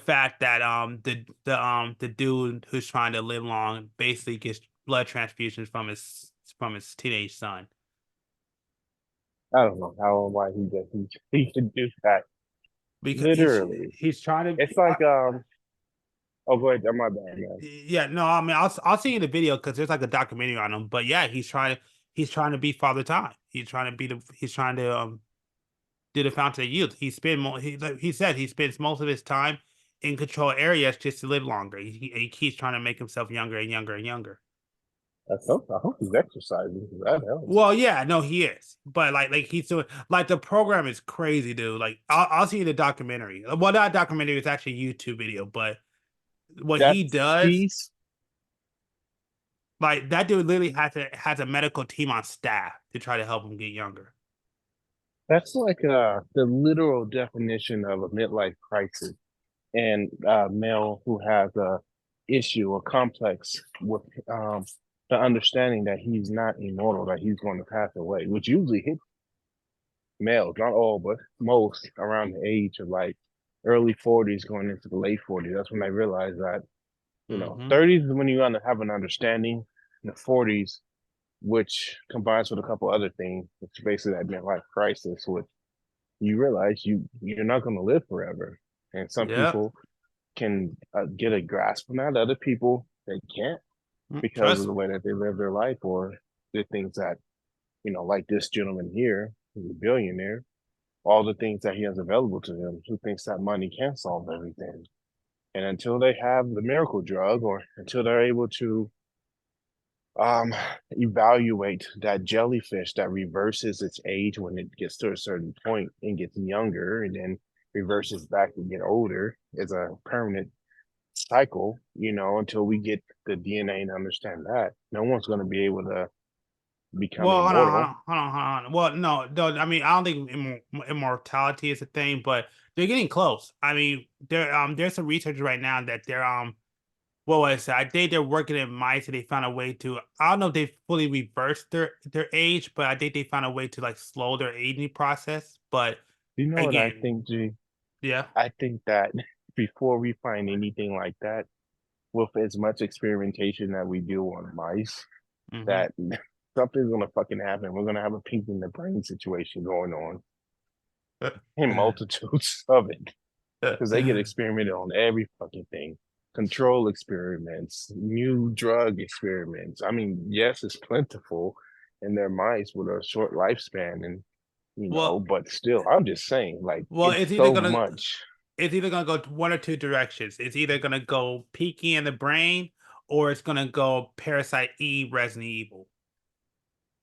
fact that the dude who's trying to live long basically gets blood transfusions from his teenage son I don't know how and why he should do that. because Literally, he's trying it's to. like Oh, go ahead. My bad, man. Yeah, no, I mean, I'll see you the video because there's like a documentary on him. But yeah, he's trying to be Father Time. He's trying to did a fountain of youth. He said he spends most of his time in controlled areas just to live longer. He keeps trying to make himself younger and younger and younger. I hope he's exercising. That helps. Well, yeah, no, he is, but like he's doing like the program is crazy, dude. Like I'll see the documentary. Well, not documentary; it's actually a YouTube video. But what he That's does, he's like that dude, literally has a medical team on staff to try to help him get younger. that's like the literal definition of a midlife crisis, and male who has a issue, a complex with the understanding that he's not immortal, that he's going to pass away, which usually hits males, not all, but most around the age of like early 40s going into the late 40s. That's when they realize that, Hmm. 30s is when you have an understanding. in the 40s, which combines with a couple other things, which basically that midlife crisis, which you realize you're not going to live forever, and some Yep. people can get a grasp on that. Other people they can't because of Trust the me. way that they live their life or the things that like this gentleman here, who's a billionaire, all the things that he has available to him, who thinks that money can solve everything. And until they have the miracle drug or until they're able to um evaluate that jellyfish that reverses its age when it gets to a certain point and gets younger and then reverses back to get older as a permanent cycle, until we get the DNA and understand that, no one's going to be able to become Well, hold on, hold immortal. on, hold on, hold on. Well, no, I mean, I don't think immortality is a thing, but they're getting close. I mean, there's some research right now that they're what was it? I think they're working in mice and they found a way to, I don't know if they fully reversed their age, but I think they found a way to like slow their aging process. But You know what I again, think, G? yeah. I think that before we find anything like that, with as much experimentation that we do on mice, Hmm. that something's gonna fucking happen. We're gonna have a pink in the brain situation going on in multitudes of it because they get experimented on every fucking thing. Control experiments, new drug experiments. I mean, yes, it's plentiful, and they're mice with a short lifespan, and Well, but still, I'm just saying, like, well, it's so much. it's either gonna go one or two directions. It's either gonna go peaky in the brain, or it's gonna go Parasite Eve, Resident Evil.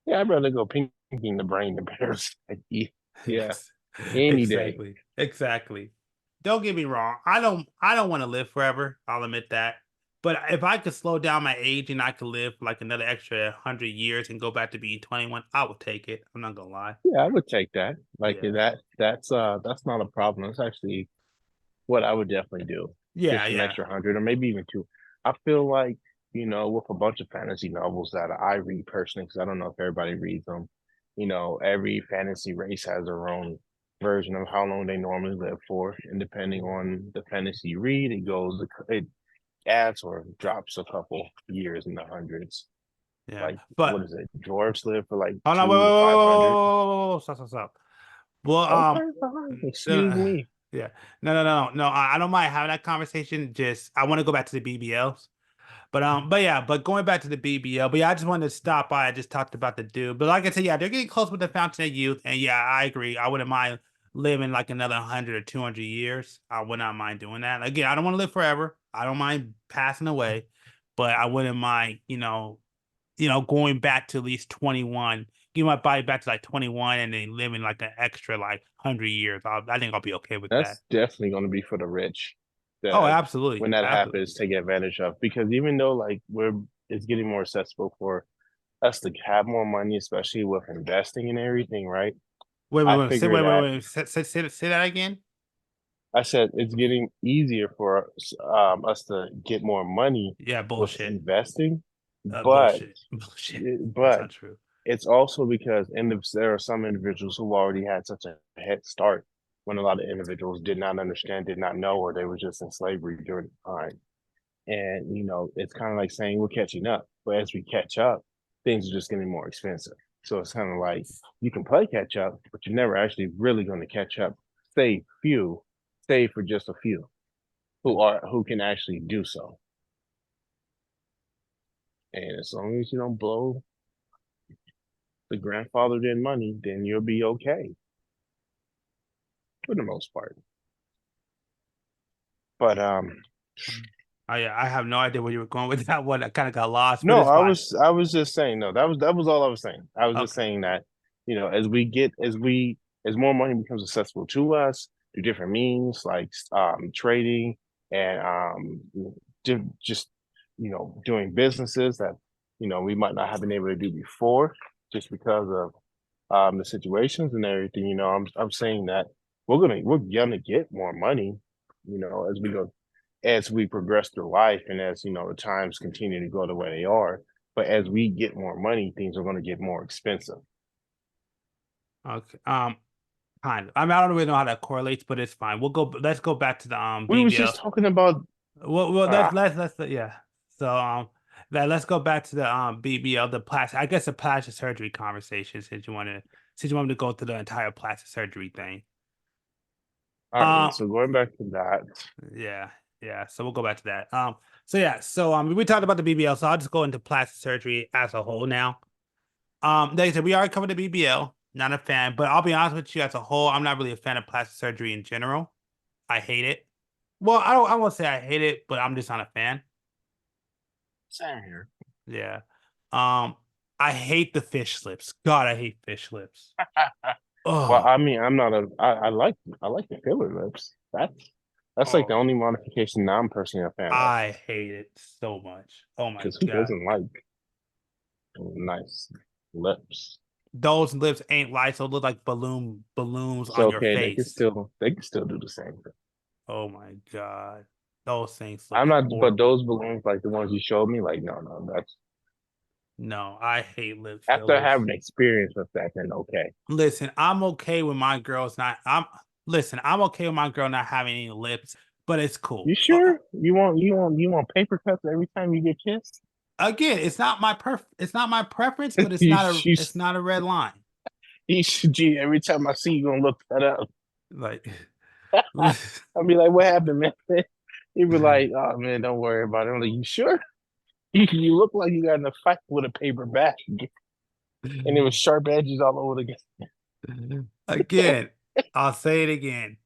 Yeah, I'd rather go pinking the brain than parasite. Yeah, Yes, any day. exactly, exactly. Don't get me wrong. I don't want to live forever. I'll admit that. But if I could slow down my age and I could live like another extra 100 years and go back to being 21, I would take it. I'm not gonna lie. Yeah, I would take that. Like Yeah, that's not a problem. That's actually what I would definitely do. yeah, Just an yeah. extra 100 or maybe even two. I feel like, with a bunch of fantasy novels that I read personally, because I don't know if everybody reads them, every fantasy race has their own version of how long they normally live for. And depending on the fantasy you read, it adds or drops a couple years in the hundreds. Yeah. Like, what But is it? Dwarves live for like oh no, wait, two wait, to wait, wait, 500. wait, wait, wait, stop, stop, stop. Well, Okay, fine. Excuse no, me. yeah, no. I don't mind having that conversation. Just I want to go back to the BBLs. But yeah, but going back to the BBL, but yeah, I just wanted to stop by. I just talked about the dude, but like I said, yeah, they're getting close with the Fountain of Youth, and yeah, I agree. I wouldn't mind living like another 100 or 200 years. I would not mind doing that. Again, I don't want to live forever. I don't mind passing away, but I wouldn't mind, going back to at least 21. Give my body back to like 21, and then living like an extra like 100 years. I think I'll be okay with that. That's definitely going to be for the rich. Oh, That absolutely, when that absolutely. happens, take advantage of because even though like it's getting more accessible for us to have more money, especially with investing and everything, right? Wait, wait, I wait. figure that Wait. Say that again. I said it's getting easier for us to get more money Yeah, with bullshit. investing, but Bullshit. Bullshit. That's but not true. it's also because there are some individuals who already had such a head start when a lot of individuals did not understand, did not know, or they were just in slavery during the time. And it's kind of like saying we're catching up, but as we catch up, things are just getting more expensive. So it's kind of like you can play catch up, but you're never actually really going to catch up. Save few, save for just a few who can actually do so. And as long as you don't blow the grandfather in money, then you'll be okay for the most part. But Oh yeah, I have no idea where you were going with that one. I kind of got lost, but no, it's fine. I was just saying no. That was all I was saying. I was just Okay. saying that as more money becomes accessible to us through different means like trading and just doing businesses that we might not have been able to do before just because of the situations and everything. I'm saying that we're gonna get more money, as we progress through life and as the times continue to go the way they are. But as we get more money, things are going to get more expensive. Okay. Kind of. I mean, I don't really know how that correlates, but it's fine. Let's go back to the We was just BBL. talking about Well, uh let's yeah. So let's go back to the BBL, the plastic. I guess the plastic surgery conversation since you want to go through the entire plastic surgery thing. All right, so going back to that. Yeah, yeah. So we'll go back to that. So yeah, so we talked about the BBL, so I'll just go into plastic surgery as a whole now. Like I said, we already covered the BBL. Not a fan, but I'll be honest with you, as a whole, I'm not really a fan of plastic surgery in general. I hate it. Well, I won't say I hate it, but I'm just not a fan. Same here. Yeah. I hate the fish lips. God, I hate fish lips. Well, Oh, I mean, I'm not a. I like the filler lips. That's like the oh, only modification that I'm personally a fan of. I hate it so much. Oh my Because who God. doesn't like nice lips? Those lips ain't light, so it look like balloons So on your okay, face. they can still do the same thing. Oh my God. Those things look I'm not, but horrible. those balloons, like the ones you showed me, like no, that's No, I hate lip after fillers. having experience with that, then okay. Listen, I'm okay with my girls not. I'm okay with my girl not having any lips, but it's cool. You sure you want paper cuts every time you get kissed? Again, it's not my preference, but you, you it's not a red line. you should. Gee, every time I see you, gonna look that up. Like, I'll be like, what happened, man? He'd be like, oh man, don't worry about it. I'm like, you sure? You look like you got in a fight with a paper bag, and there was sharp edges all over the. again, I'll say it again.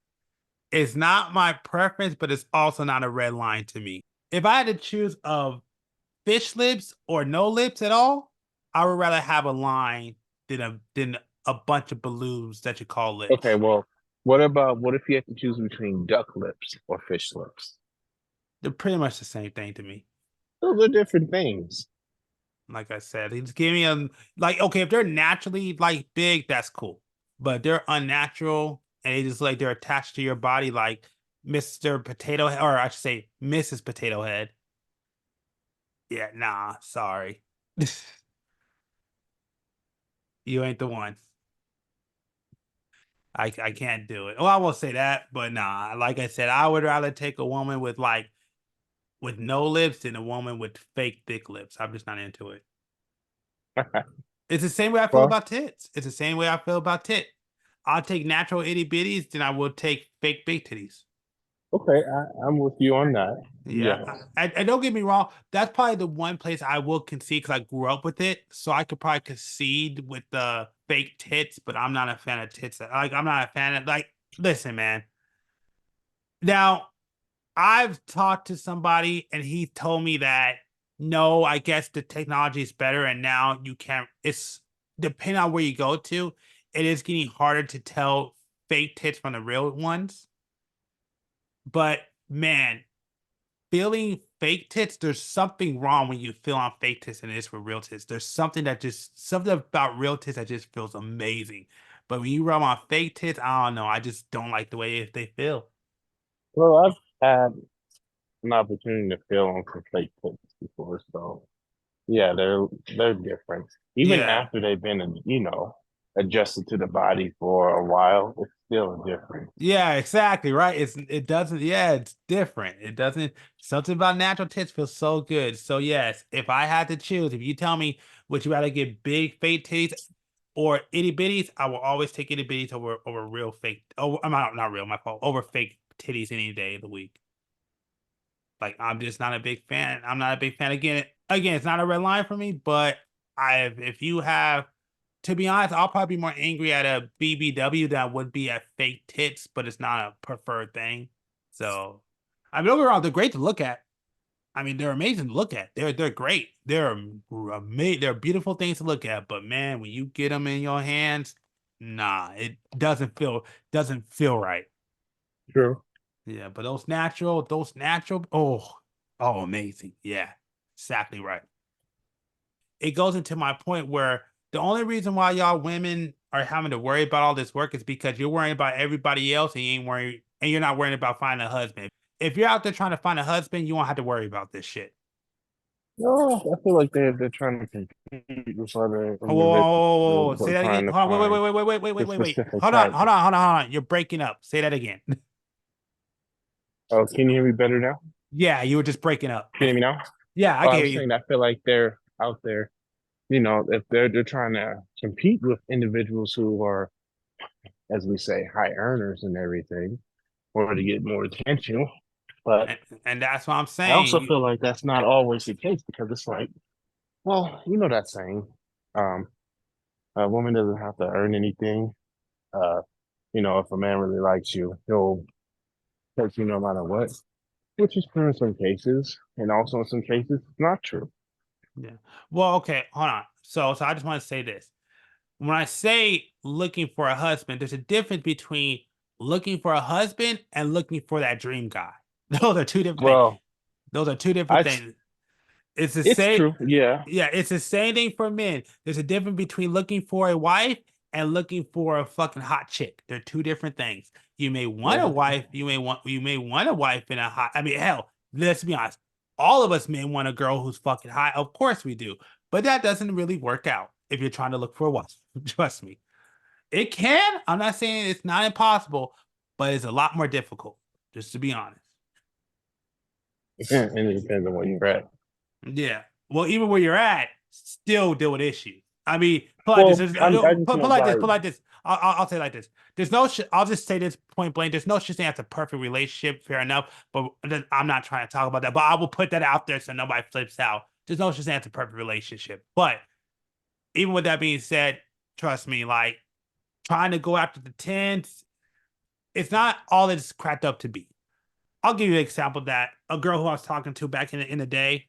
It's not my preference, but it's also not a red line to me. If I had to choose of fish lips or no lips at all, I would rather have a line than a bunch of balloons that you call Okay, lips. well, what if you have to choose between duck lips or fish lips? They're pretty much the same thing to me. Those are different things. Like I said, he's giving them like okay, if they're naturally like big, that's cool. But they're unnatural and they just like they're attached to your body like Mr. Potato Head, or I should say Mrs. Potato Head. Yeah, nah, sorry. You ain't the one. I can't do it. Well, I won't say that, but nah, like I said, I would rather take a woman with like with no lips than a woman with fake thick lips. I'm just not into it. It's the same way I feel Well, about tits. It's the same way I feel about tit. I'll take natural itty bitties than I will take fake big titties. okay, I'm with you on that. Yeah, Yes. and don't get me wrong. That's probably the one place I will concede because I grew up with it, so I could probably concede with the fake tits. But I'm not a fan of tits. Like I'm not a fan of like. Listen, man. Now I've talked to somebody and he told me that no, I guess the technology is better and now you can't, it's depending on where you go to, it is getting harder to tell fake tits from the real ones. But man, feeling fake tits, there's something wrong when you feel on fake tits and it is for real tits. There's something about real tits that just feels amazing. But when you rub on fake tits, I don't know. I just don't like the way they feel. Well, I've had an opportunity to feel on some fake tips before, so yeah, they're different. Even Yeah. after they've been, adjusted to the body for a while, it's still different. Yeah, exactly, right. It doesn't, yeah, it's different. It doesn't something about natural tits feels so good. So yes, if I had to choose, if you tell me would you rather get big fake titties or itty bitties, I will always take itty bitties over real fake. Oh, I'm not real, my fault. Over fake titties any day of the week. Like I'm just not a big fan. I'm not a big fan. Again, it's not a red line for me, but if you have to be honest, I'll probably be more angry at a BBW than I would be at fake tits, but it's not a preferred thing. So, I mean, overall, they're great to look at. I mean, they're amazing to look at. They're great. They're beautiful things to look at. But man, when you get them in your hands, nah, it doesn't feel right. True. Yeah, but those natural, amazing. Yeah, exactly right. It goes into my point where the only reason why y'all women are having to worry about all this work is because you're worrying about everybody else and you're not worrying about finding a husband. If you're out there trying to find a husband, you won't have to worry about this shit. No, I feel like they're trying to compete with other Oh, whoa, whoa, whoa, individuals whoa. Say or that again. trying to Hold on, find the wait. specific type. Hold on. You're breaking up. Say that again. Oh, can you hear me better now? Yeah, you were just breaking up. Can you hear me now? Yeah, I Oh, can I hear was you. saying I feel like they're out there, if they're trying to compete with individuals who are, as we say, high earners and everything, or to get more attention. But And that's what I'm I also saying. feel like that's not always the case because it's like, well, you know that saying, um, a woman doesn't have to earn anything. Uh, if a man really likes you, he'll take you no matter what, which is true in some cases, and also in some cases, it's not true. Yeah. Well, okay, hold on. So I just want to say this. When I say looking for a husband, there's a difference between looking for a husband and looking for that dream guy. Those are two different things. Well, Those are two different I, things. It's the it's same. true, yeah. Yeah, it's the same thing for men. There's a difference between looking for a wife and looking for a fucking hot chick. They're two different things. You may want a Yeah. wife. You may want a wife in a hot. I mean, hell, let's be honest. All of us men want a girl who's fucking hot. Of course we do, but that doesn't really work out if you're trying to look for a wife. Trust me, it can. I'm not saying it's not impossible, but it's a lot more difficult. Just to be honest. And it depends on where you're at. Yeah. Well, even where you're at, still deal with issues. I mean, put like this. Well, I just Put meant like this. by Put like this. I'll say like this. There's no. I'll just say this point blank. There's no such thing as a perfect relationship. Fair enough. But I'm not trying to talk about that. But I will put that out there so nobody flips out. There's no such thing as a perfect relationship. But even with that being said, trust me, like trying to go after the tens, it's not all it's cracked up to be. I'll give you an example that a girl who I was talking to back in the day,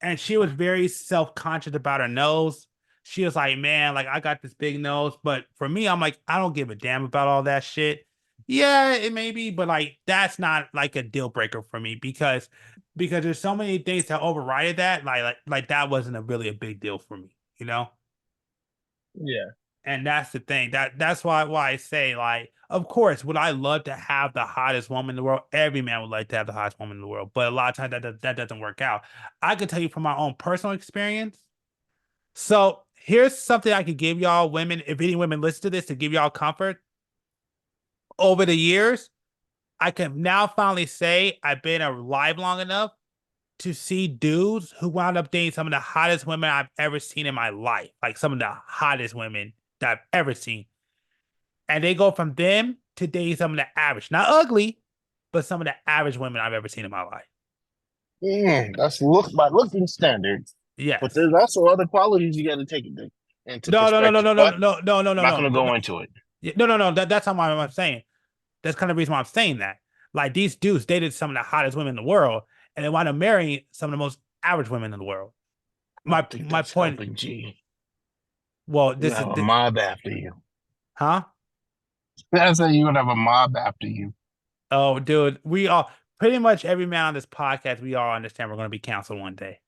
and she was very self-conscious about her nose. She was like, man, like I got this big nose. But for me, I'm like, I don't give a damn about all that shit. Yeah, it may be, but like that's not like a deal breaker for me because there's so many things that override that. Like that wasn't really a big deal for me, you know? yeah. And that's the thing. That's why I say, like, of course, would I love to have the hottest woman in the world? Every man would like to have the hottest woman in the world, but a lot of times that doesn't work out. I can tell you from my own personal experience. So here's something I could give y'all women, if any women listen to this, to give y'all comfort. Over the years, I can now finally say I've been alive long enough to see dudes who wound up dating some of the hottest women I've ever seen in my life, like some of the hottest women that I've ever seen. And they go from them to dating some of the average, not ugly, but some of the average women I've ever seen in my life. That's look by looking standards. But Yes. there's also other qualities you got to take into No, no, no, no, perspective. no, no, But no, no, no, I'm no, not no, going to no, go no, into it. no, no, no. That's not what I'm saying. That's kind of the reason why I'm saying that. Like these dudes dated some of the hottest women in the world, and they wind up marrying some of the most average women in the world. I My don't think my that's point. helping, G. Well, You this is have a mob after you. huh? I say you're going to have a mob after you. Oh, dude, we all pretty much every man on this podcast. We all understand we're going to be canceled one day.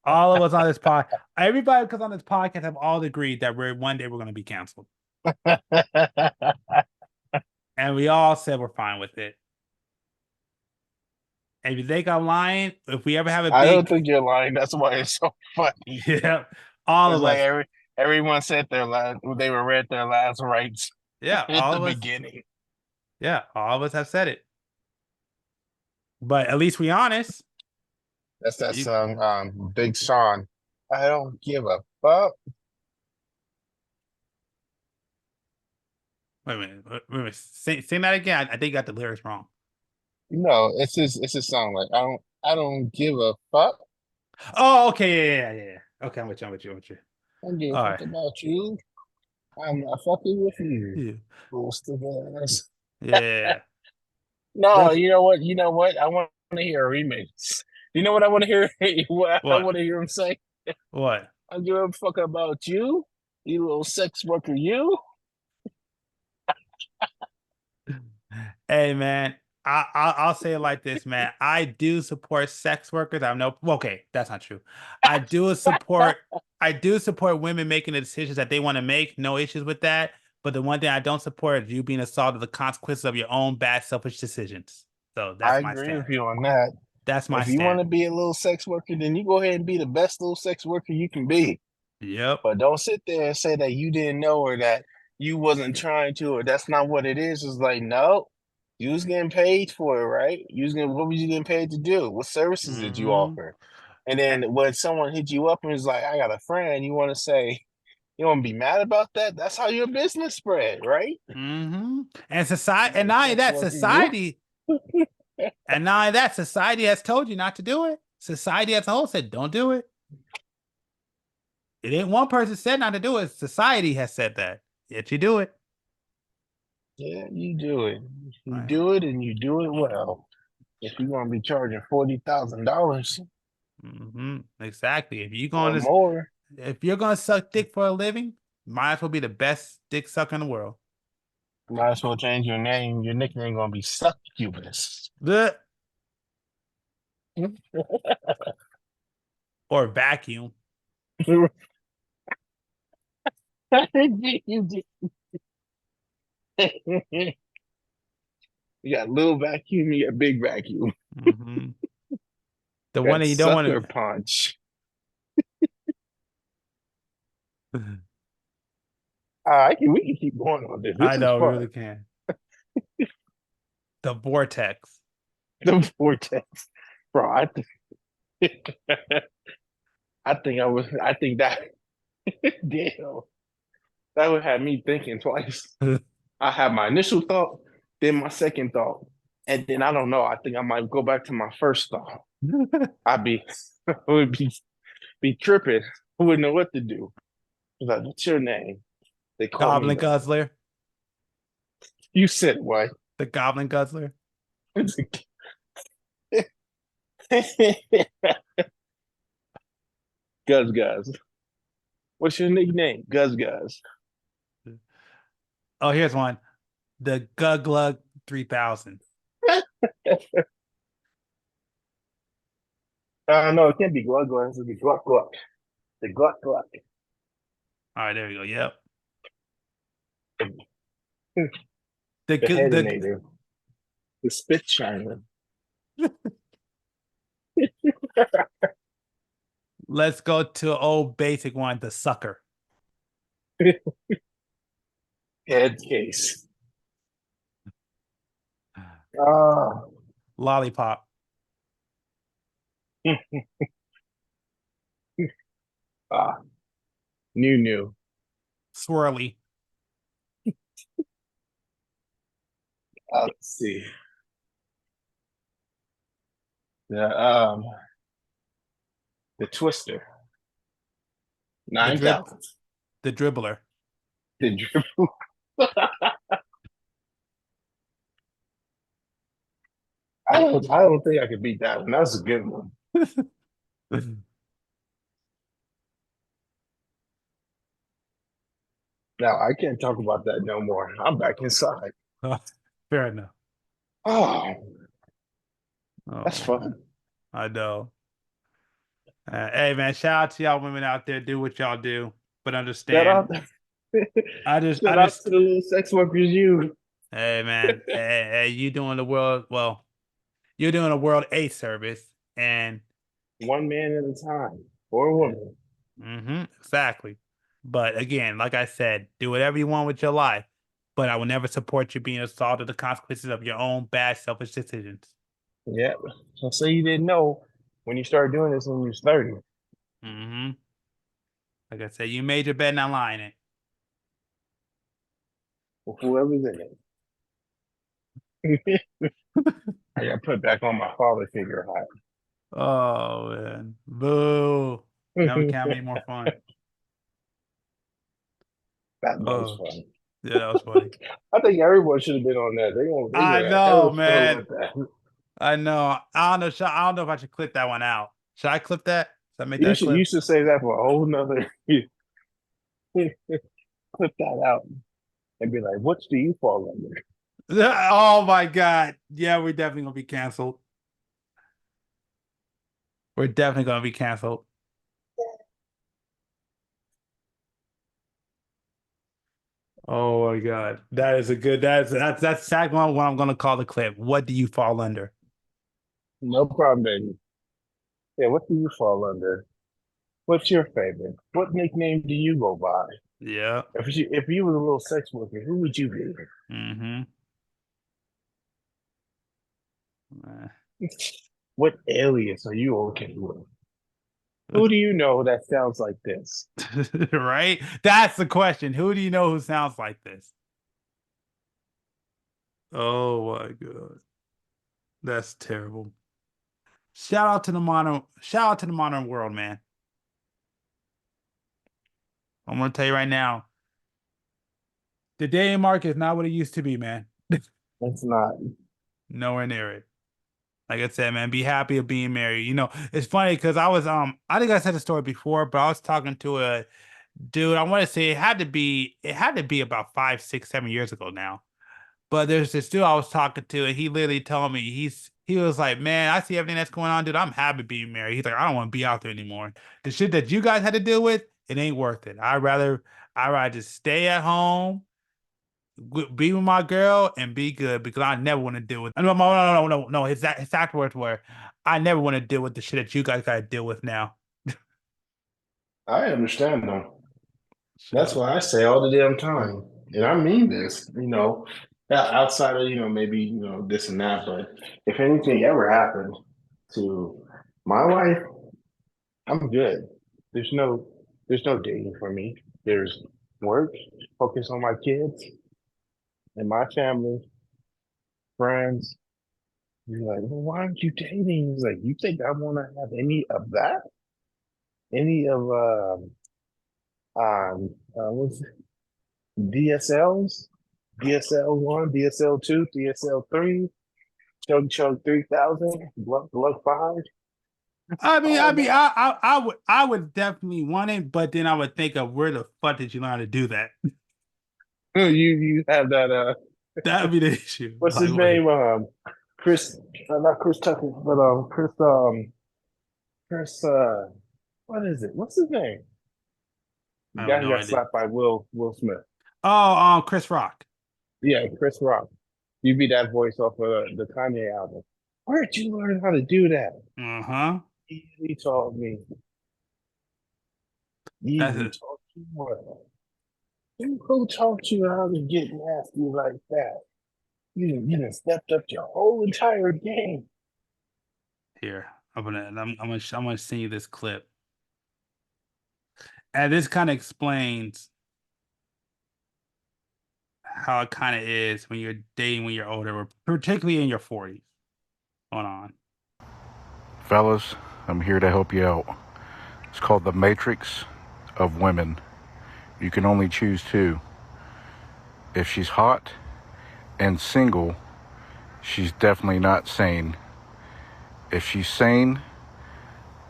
All of us on this pod, everybody because on this podcast have all agreed that one day we're going to be canceled, and we all said we're fine with it. And if you think I'm lying, if we ever have a I don't big, think you're lying. That's why it's so funny. yeah, all It's of like us, everyone said their last, they were read their last rites yeah, at all the of us, beginning. yeah, all of us have said it. But at least we honest. That's that You song, Big Sean. I don't give a fuck. wait a minute, wait a minute. Sing that again. I think you got the lyrics wrong. No, it's his song. Like I don't give a fuck. Oh, okay, yeah. Okay, I'm with you. I'm with you. I'm with you. I don't give a All fuck right. about you. I'm not fucking with you. Yeah. Little stupid ass. Yeah. No, That's you know what? You know what? I want to hear a remix. You know what I want to hear? What I what? want to hear him say? What? I don't give a fuck about you, you little sex worker, you. Hey man, I'll say it like this, man. I do support sex workers. I know. Well, okay, that's not true. I do support. I do support women making the decisions that they want to make. No issues with that. But the one thing I don't support is you being assaulted the consequences of your own bad, selfish decisions. So I that's my agree with stand. you on that. That's my If you want stand. to be a little sex worker, then you go ahead and be the best little sex worker you can be. Yep. But don't sit there and say that you didn't know or that you wasn't trying to or that's not what it is. It's like, no, You was getting paid for it, right? What was you getting paid to do? What services did you Mm-hmm. offer? And then when someone hit you up and was like, I got a friend, you want to say, you want to be mad about that? That's how your business spread, right? Mm-hmm. And society, and Like not only sex that, worker, you. society has told you not to do it. Society as a whole said, don't do it. It ain't one person said not to do it. Society has said that. Yet you do it. Yeah, you do it. You Right. do it and you do it well. If you're gonna be charging $40,000 Mm-hmm. Exactly. or more, If you're gonna suck dick for a living, might as well be the best dick sucker in the world. might as well change your name. Your nickname gonna be Succubus. Blech. Or vacuum. You got little vacuum, you got big vacuum. Mm-hmm. The You one got that you don't want sucker to. punch. We can keep going on this. I This is know, we fun. really can. The vortex. The vortex, bro. I think that damn that would have me thinking twice. I have my initial thought, then my second thought, and then I don't know. I think I might go back to my first thought. I'd be I would be tripping. I wouldn't know what to do. Like, what's your name? They call me Goblin that. guzzler. You said what? The goblin guzzler. Guz Guz. What's your nickname? Guz Guz. Oh, here's one. The Guglug 3000. No, it can't be Glug Glug. It should be Gluck Gluck. The Gluck Gluck. All right, there we go. Yep. The Headinator. The Spit Shiner. Let's go to old basic one, the sucker. Head Case. Ah. Lollipop. New. Swirly. Let's see. The the Twister. The drip 9,000. the dribbler. The Dribble. I don't think I could beat that one. That was a good one. Now I can't talk about that no more. I'm back inside. Fair enough. Oh, Oh, that's fun. I know. Hey man, shout out to y'all women out there. Do what y'all do, but Shout understand. out, I just shout out to the little sex workers. You. Hey man, hey, you doing the world well. You're doing a world A service, and One man at a time or a woman. exactly. But again, like I said, do whatever you want with your life, but I will never support you being assaulted of the consequences of your own bad, selfish decisions. Yeah. So say you didn't know when you started doing this when you was 30. hmm Like I said, you made your bed, not lying it. Or whoever's in it. I got put back on my father figure hat. Oh man, boo! Now we can't have any more fun. That was Oh fun. yeah, that was funny. I think everyone should have been on that. They I would have hell know, of fun man. with that. I know. I don't know. I don't know if I should clip that one out. Should I clip that? Should I make that You clip? should say that for a whole nother clip that out and be like, what do you fall under? Oh my God. Yeah, we're definitely gonna be canceled. We're definitely gonna be canceled. Oh my God. That is a good that's exactly what I'm gonna call the clip. What do you fall under? No problem, baby. Yeah, what do you fall under? What's your favorite? What nickname do you go by? Yeah. If you was a little sex worker, who would you be? Mm-hmm. What alias are you okay with? Who do you know that sounds like this? Right? That's the question. Who do you know who sounds like this? Oh my God. That's terrible. Shout out to the modern world, man. I'm gonna tell you right now, the dating market is not what it used to be, man. It's not. Nowhere near it. Like I said, man, be happy of being married. It's funny because I think I said the story before, but I was talking to a dude. I want to say it had to be about 5, 6, 7 years ago now. But there's this dude I was talking to, and he literally told me he was like, man, I see everything that's going on, dude. I'm happy being married. He's like, I don't want to be out there anymore. The shit that you guys had to deal with, it ain't worth it. I'd rather just stay at home, be with my girl, and be good because I never want to deal with. No. His exact words were, I never want to deal with the shit that you guys got to deal with now. I understand them. That's So, why I say all the damn time. And I mean this, outside of, maybe, this and that. But if anything ever happened to my wife, I'm good. There's no, there's no dating for me. There's work, focus on my kids and my family, friends. You're like, well, why aren't you dating? He's like, you think I want to have any of that? Any of, what's it? DSLs? DSL 1, DSL 2, DSL 3, Chug 3000, Gluck 5, all that. I would definitely want it, but then I would think of where the fuck did you learn how to do that? You have that That'd be the issue. what's Like, his name? Chris, not Chris Tucker, but Chris what is it? What's his name? The I have guy who no got idea. slapped by Will Smith. Oh, Chris Rock. Yeah, Chris Rock. You be that voice off of the Kanye album. Where'd you learn how to do that? Uh-huh. He taught me. That's Easy it. taught you well. Who taught you how to get nasty like that? You done stepped up your whole entire game. Here. I'm gonna send you this clip. And this kind of explains how it kind of is when you're dating when you're older, particularly in your 40s. Hold on. Fellas, I'm here to help you out. It's called the Matrix of Women. You can only choose two. If she's hot and single, she's definitely not sane. If she's sane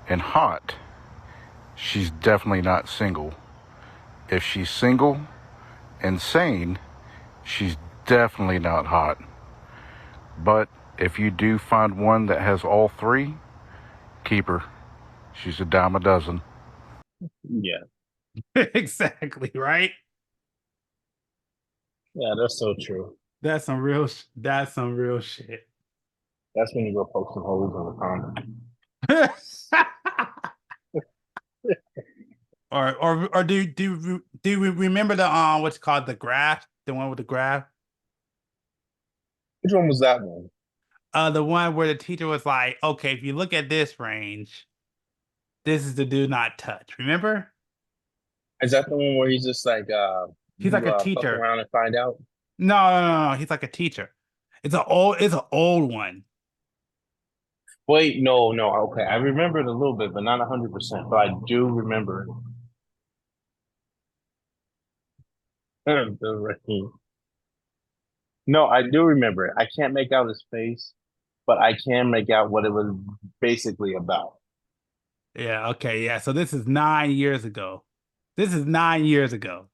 and hot, she's definitely not single. If she's single and sane, she's definitely not hot. But if you do find one that has all three, keep her. She's a dime a dozen. Yeah, Exactly, right? yeah, that's so true. That's some real shit. That's when you go poke some holes in the condom. Or do we remember the what's called the graph? The one with the graph? Which one was that one? The one where the teacher was like, okay, if you look at this range, this is the do not touch. Remember? Is that the one where he's just like, He's like you a fuck teacher. around and find out? No. He's like a teacher. It's an old one. Wait, no. Okay, I remember it a little bit, but not 100%. But I do remember it. No, I do remember it. I can't make out his face, but I can make out what it was basically about. Yeah, okay, yeah. So this is 9 years ago. This is 9 years ago.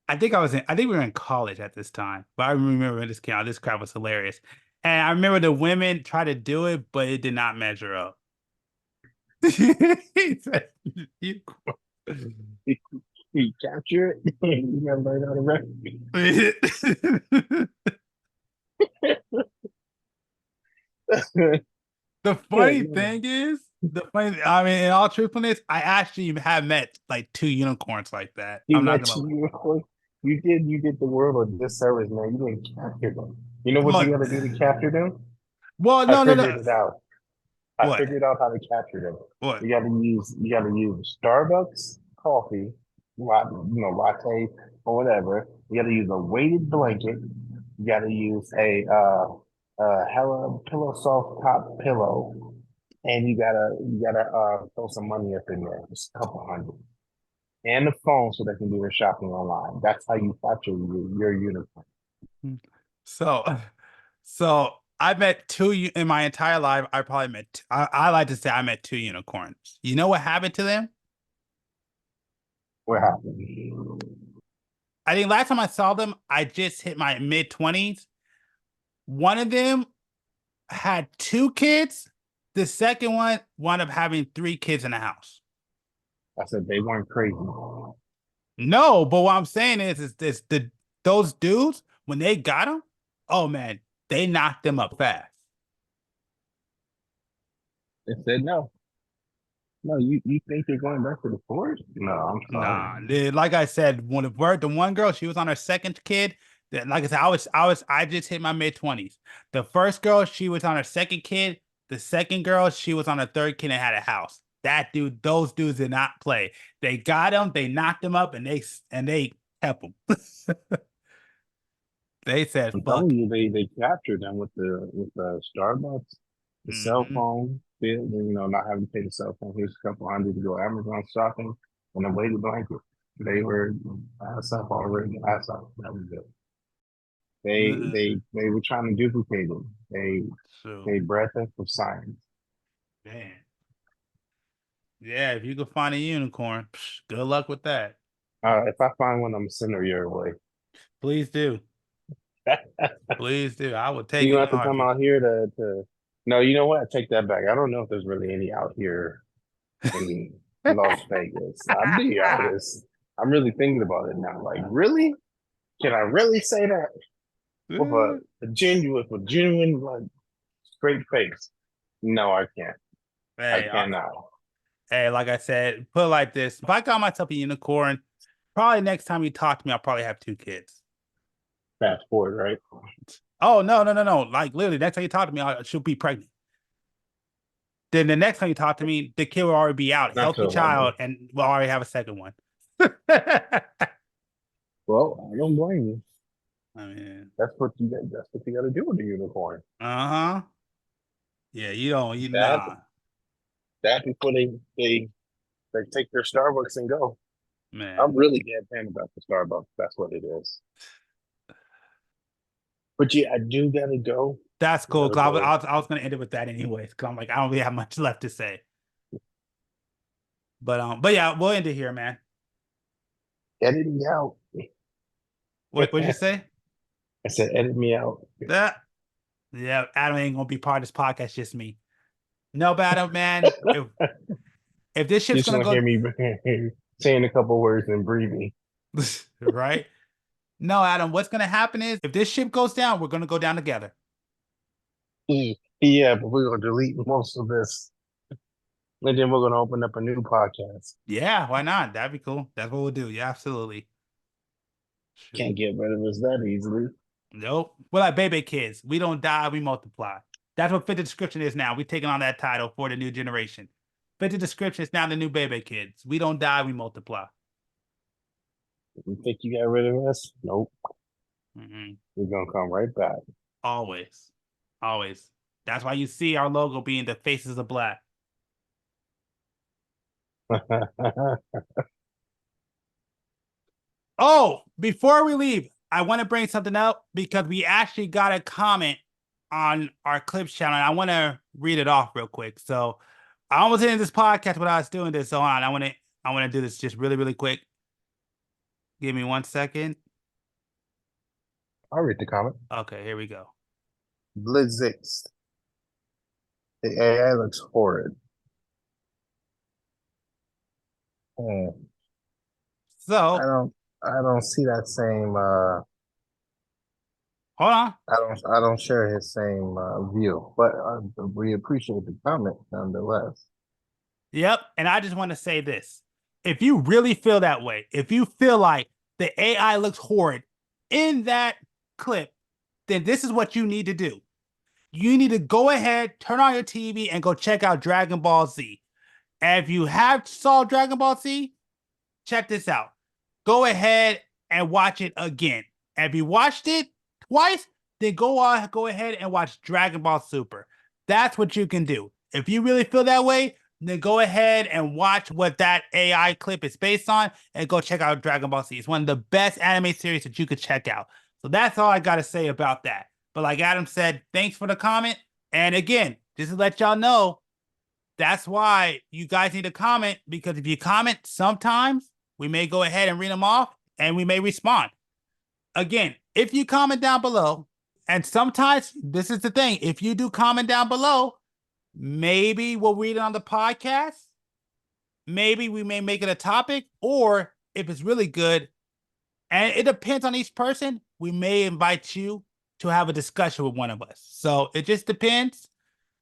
I think we were in college at this time, but I remember when this came out. This crap was hilarious. And I remember the women tried to do it, but it did not measure up. He said, "You He capture it. You gotta learn how to recipe. The funny thing is, I mean, in all truthfulness, I actually have met like two unicorns like that. You I'm not met gonna lie. you did the world a disservice, man. You didn't capture them. You know what you Look, gotta do to capture them? Well, I no, no, figured no. it out. I What? figured out how to capture them. What? You gotta use Starbucks coffee, latte or whatever. You gotta use a weighted blanket. You gotta use a hella pillow soft top pillow, and you gotta throw some money up in there, just a couple hundred, and the phone so they can do their shopping online. That's how you capture your unicorn. So, so I met in my entire life. I probably met. I like to say I met two unicorns. You know what happened to them? What happened? I think last time I saw them, I just hit my mid-20s. One of them had two kids. The second one wound up having three kids in the house. I said they weren't crazy. No, but what I'm saying is those dudes when they got them, oh man, they knocked them up fast. They said no. No, you think you're going back to the forest? No, I'm Nah, sorry. like I said, when the one girl, she was on her second kid. That, like I said, I just hit my mid-20s. The first girl, she was on her second kid. The second girl, she was on her third kid and had a house. Those dudes did not play. They got him, they knocked him up, and they kept him. They said, I'm "Fuck telling it." you, they captured them with the Starbucks, the cell Mhm. phone bill, not having to pay the cell phone. Here's a couple hundred to go Amazon shopping and a weighted blanket. They were ass up already. Ass up. That was it. They were trying to duplicate it. They So, breath it for science. man, yeah, if you could find a unicorn, good luck with that. If I find one, I'm sending her your way. Please do. Please do. I would take You it gonna in have a to come heartbeat. out here to. No, you know what? I take that back. I don't know if there's really any out here in Las Vegas. I'll be honest. I'm really thinking about it now. Like, really? Can I really say that with a genuine, like, straight face? No, I can't. I Hey, cannot. hey, like I said, put it like this. If I got myself a unicorn, probably next time you talk to me, I'll probably have two kids. Fast forward, right? Oh, no, no, no, no. Like literally, next time you talk to me, she'll be pregnant. Then the next time you talk to me, the kid will already be out, Not healthy so long. child, and we'll already have a second one. Well, I don't blame you. I mean, That's what you got to do with a unicorn. uh-huh. Yeah, you That nah, that before they take their Starbucks and go. I'm man. really deadpan about the Starbucks. That's what it is. But yeah, I do gotta go. That's I cool. gotta 'Cause go I was gonna end it with that anyways. Cause I'm like, I don't really have much left to say. But yeah, we'll end it here, man. edit me out. What'd you say? I said, edit me out. That yeah, Adam ain't gonna be part of this podcast, just me. No, but Adam, man, if this You ship's just gonna want to go hear me saying a couple words and breathing. right. No, Adam, what's gonna happen is if this ship goes down, we're gonna go down together. Yeah, but we're gonna delete most of this, and then we're gonna open up a new podcast. Yeah, why not? That'd be cool. That's what we'll do. Yeah, absolutely. Can't Shoot. get rid of us that easily. Nope. We're like baby kids. We don't die, we multiply. That's what fit the description is now. We're taking on that title for the new generation. Fit the description is now the new baby kids. We don't die, we multiply. You think you got rid of us? Nope. Hmm. We're gonna come right back. Always. Always. That's why you see our logo being the faces of black. Oh, before we leave, I want to bring something up because we actually got a comment on our clips channel. And I want to read it off real quick. So I almost ended this podcast without us doing this. So on, I want to do this just really, really quick. Give me 1 second. I'll read the comment. Okay, here we go. Blizzix. The AI looks horrid. Hmm. So I don't see that same hold on. I don't share his same view, but we appreciate the comment nonetheless. Yep. And I just want to say this. If you really feel that way, if you feel like the AI looks horrid in that clip, then this is what you need to do. you need to go ahead, turn on your TV, and go check out Dragon Ball Z. And if you have saw Dragon Ball Z, check this out. Go ahead and watch it again. And if you watched it twice, then go ahead and watch Dragon Ball Super. That's what you can do. If you really feel that way, then go ahead and watch what that AI clip is based on and go check out Dragon Ball Z. It's one of the best anime series that you could check out. So that's all I got to say about that. But like Adam said, thanks for the comment. And again, just to let y'all know, that's why you guys need to comment, because if you comment, sometimes we may go ahead and read them off and we may respond. Again, if you comment down below, and sometimes this is the thing, if you do comment down below, maybe we'll read it on the podcast. Maybe we may make it a topic, or if it's really good, and it depends on each person, we may invite you to have a discussion with one of us. So it just depends.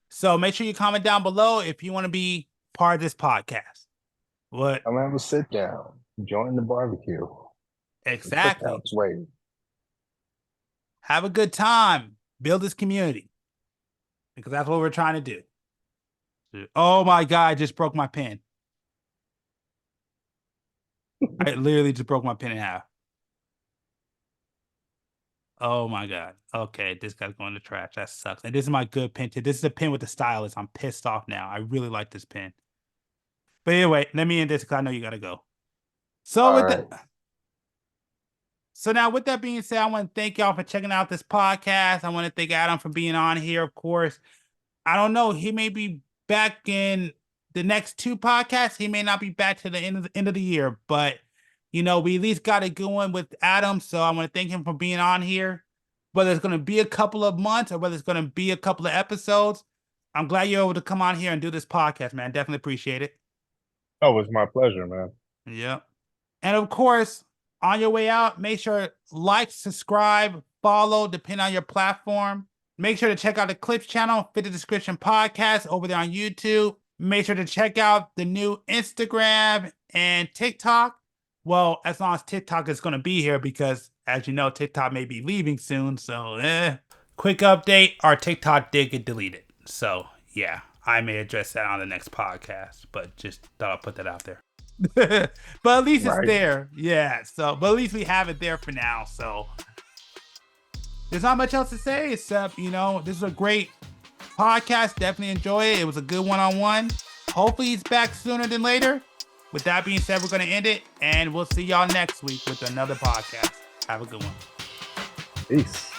So make sure you comment down below if you want to be part of this podcast. What? I'm gonna have a sit down, join the barbecue. Exactly. Waiting. Have a good time. Build this community, because that's what we're trying to do. Oh my God, I just broke my pen. I literally just broke my pen in half. Oh my God. Okay, this guy's going to trash. That sucks. And this is my good pen too. This is a pen with the stylus. I'm pissed off now. I really like this pen. But anyway, let me end this because I know you gotta go. So So now with that being said, I want to thank y'all for checking out this podcast. I want to thank Adam for being on here, of course. I don't know. He may be back in the next 2 podcasts. He may not be back to the end of the year, but we at least got it going with Adam. So I want to thank him for being on here. Whether it's going to be a couple of months or whether it's going to be a couple of episodes, I'm glad you're able to come on here and do this podcast, man. Definitely appreciate it. Oh, it's my pleasure, man. Yeah. And of course, on your way out, make sure like, subscribe, follow, depending on your platform. Make sure to check out the Clips channel, Fit the Description Podcast over there on YouTube. Make sure to check out the new Instagram and TikTok. Well, as long as TikTok is going to be here, because as you know, TikTok may be leaving soon. So, quick update, our TikTok did get deleted. So, yeah, I may address that on the next podcast, but just thought I'd put that out there. But at least it's there. Yeah. So, but at least we have it there for now. So there's not much else to say except, this is a great podcast. Definitely enjoy it. It was a good one-on-one. Hopefully he's back sooner than later. With that being said, we're going to end it, and we'll see y'all next week with another podcast. Have a good one. Peace.